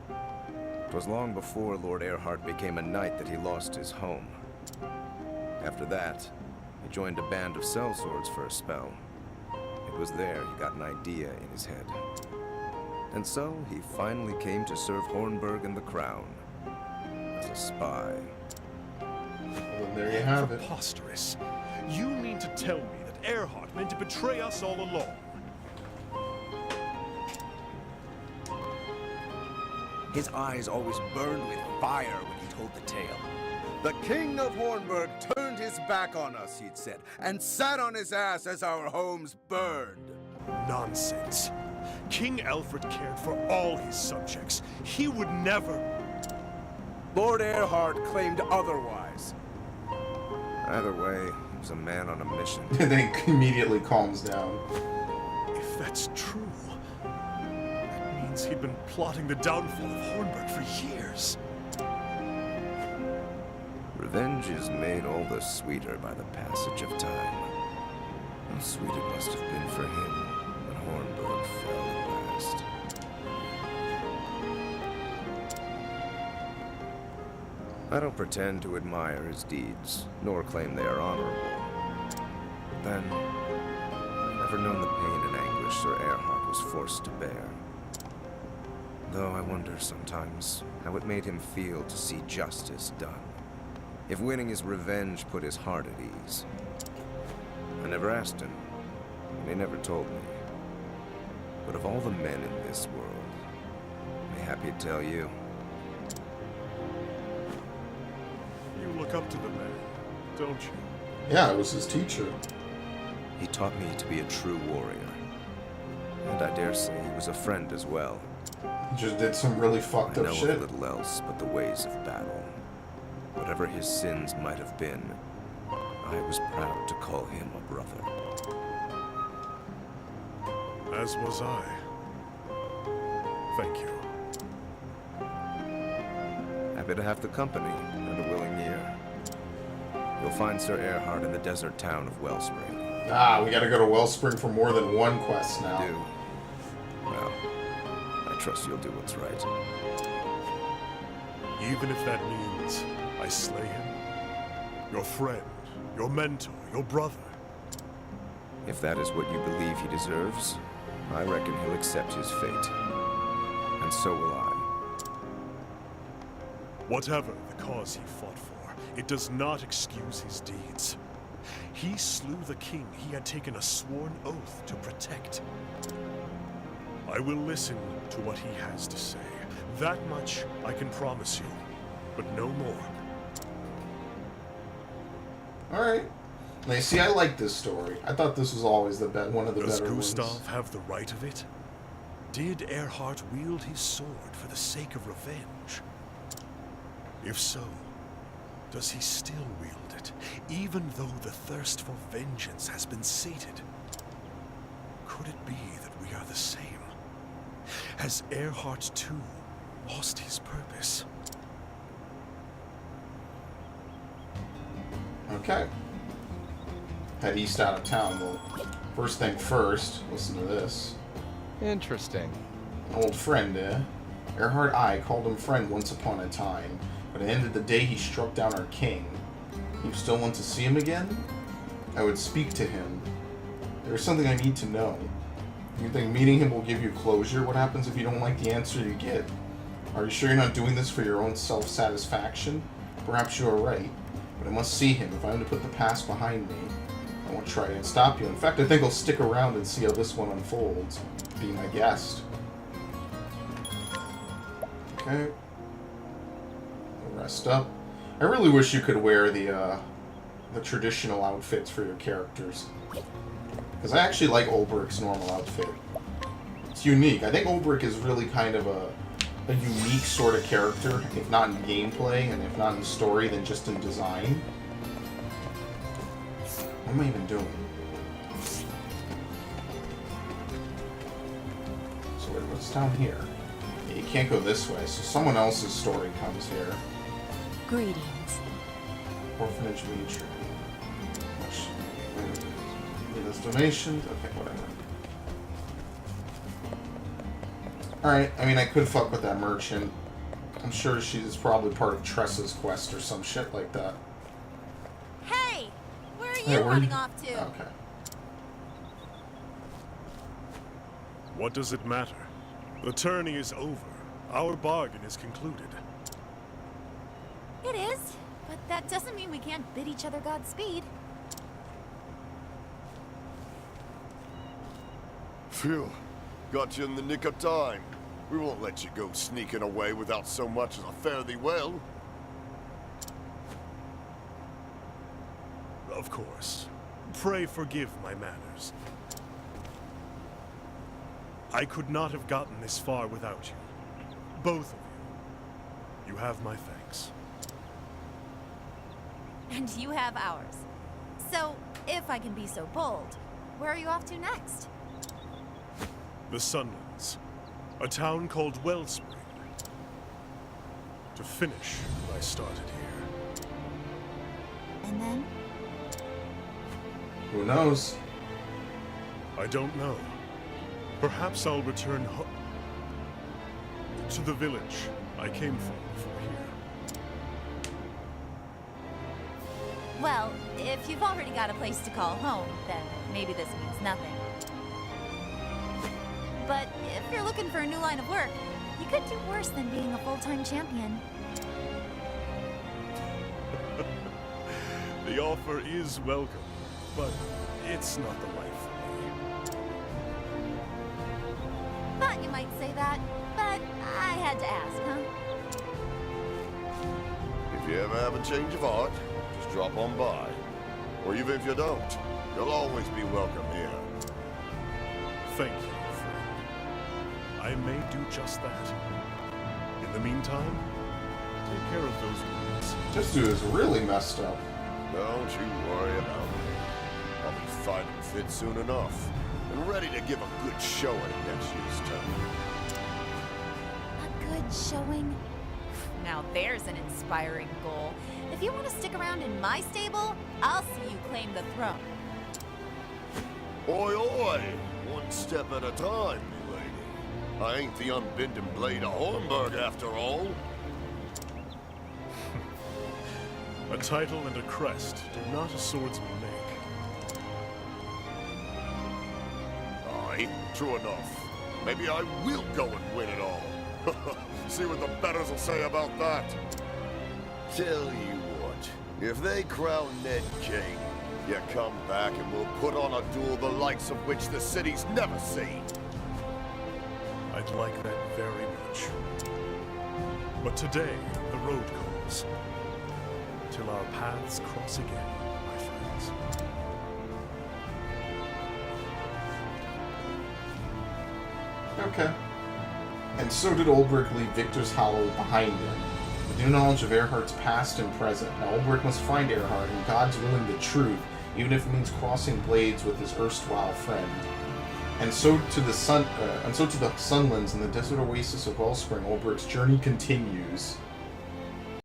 It was long before Lord Earhart became a knight that he lost his home. After that, he joined a band of sellswords for a spell. It was there he got an idea in his head. And so, he finally came to serve Hornburg and the Crown. As a spy. Well, there you have it. Preposterous. You mean to tell me that Earhart meant to betray us all along? His eyes always burned with fire when he told the tale. The King of Hornburg turned his back on us, he'd said, and sat on his ass as our homes burned. Nonsense. King Alfred cared for all his subjects. He would never... Lord Earhart claimed otherwise. Either way, he was a man on a mission. And then he immediately calms down. If that's true, that means he'd been plotting the downfall of Hornburg for years. Revenge is made all the sweeter by the passage of time. How sweet it must have been for him when Hornburg fell at last. I don't pretend to admire his deeds, nor claim they are honorable. But then, I've never known the pain and anguish Sir Erhard was forced to bear. Though I wonder sometimes how it made him feel to see justice done. If winning his revenge put his heart at ease. I never asked him, and he never told me. But of all the men in this world, I'm happy to tell you. You look up to the man, don't you? Yeah, I was his teacher. He taught me to be a true warrior. And I dare say he was a friend as well. He just did some really fucked I up know shit. of little else but the ways of battle. Whatever his sins might have been, I was proud to call him a brother. As was I. Thank you. Happy to have the company and a willing ear. You'll find Sir Erhard in the desert town of Wellspring. Ah, we gotta go to Wellspring for more than one quest now. Do. Well, I trust you'll do what's right. Even if that means I slay him? Your friend, your mentor, your brother. If that is what you believe he deserves, I reckon he'll accept his fate. And so will I. Whatever the cause he fought for, it does not excuse his deeds. He slew the king he had taken a sworn oath to protect. I will listen to what he has to say. That much I can promise you, but no more. Alright. Now, you see, I like this story. I thought this was always one of the Does better Gustav ones. have the right of it? Did Erhard wield his sword for the sake of revenge? If so, does he still wield it, even though the thirst for vengeance has been sated? Could it be that we are the same? Has Erhard too lost his purpose? Okay. Head east out of town. Well, first thing first, listen to this. Interesting. An old friend, eh? Erhard I called him friend once upon a time, but at the end of the day he struck down our king. You still want to see him again? I would speak to him. There is something I need to know. You think meeting him will give you closure? What happens if you don't like the answer you get? Are you sure you're not doing this for your own self-satisfaction? Perhaps you are right, but I must see him if I am to put the past behind me. I won't try and stop you. In fact, I think I'll stick around and see how this one unfolds. Be my guest. Okay. Rest up. I really wish you could wear the traditional outfits for your characters. Because I actually like Olberic's normal outfit. It's unique. I think Olberic is really kind of a unique sort of character, if not in gameplay, and if not in story, then just in design. What am I even doing? So wait, what's down here? Yeah, you can't go this way, so someone else's story comes here. Greetings. Orphanage weed tree. Those donations? Okay, whatever. Alright, I mean, I could fuck with that merchant. I'm sure she's probably part of Tressa's quest or some shit like that. Hey! Where are you Hey, running off to? Okay. What does it matter? The tourney is over. Our bargain is concluded. It is, but that doesn't mean we can't bid each other Godspeed. Phew. Got you in the nick of time. We won't let you go sneaking away without so much as a fare thee well. Of course. Pray forgive my manners. I could not have gotten this far without you. Both of you. You have my thanks. And you have ours. So, if I can be so bold, where are you off to next? The Sunlands. A town called Wellspring. To finish what I started here. And then? Who knows? I don't know. Perhaps I'll return to the village I came from before here. Well, if you've already got a place to call home, then maybe this means nothing. But if you're looking for a new line of work, you could do worse than being a full-time champion. The offer is welcome, but it's not the life for me. Thought you might say that, but I had to ask, huh? If you ever have a change of heart, just drop on by. Or even if you don't, you'll always be welcome here. Thank you, friend. I may do just that. In the meantime, take care of those wounds. This dude is really messed up. Don't you worry about it. I'll be fighting fit soon enough, and ready to give a good showing at next year's tournament. A good showing? Now there's an inspiring goal. If you want to stick around in my stable, I'll see you claim the throne. Oi, oi! One step at a time, me lady. I ain't the unbending blade of Hornburg after all. A title and a crest do not a swordsman make. Aye, true enough. Maybe I will go and win it all. See what the betters will say about that. Tell you what, if they crown Ned king, you come back and we'll put on a duel the likes of which the city's never seen. I'd like that very much. But today, the road calls. Till our paths cross again, my friends. Okay. And so did Olberic leave Victor's Hollow behind him. With new knowledge of Earhart's past and present, now Olberic must find Earhart, and God's willing the truth, even if it means crossing blades with his erstwhile friend. And so to the Sunlands and the desert oasis of Wellspring, Olberic's journey continues.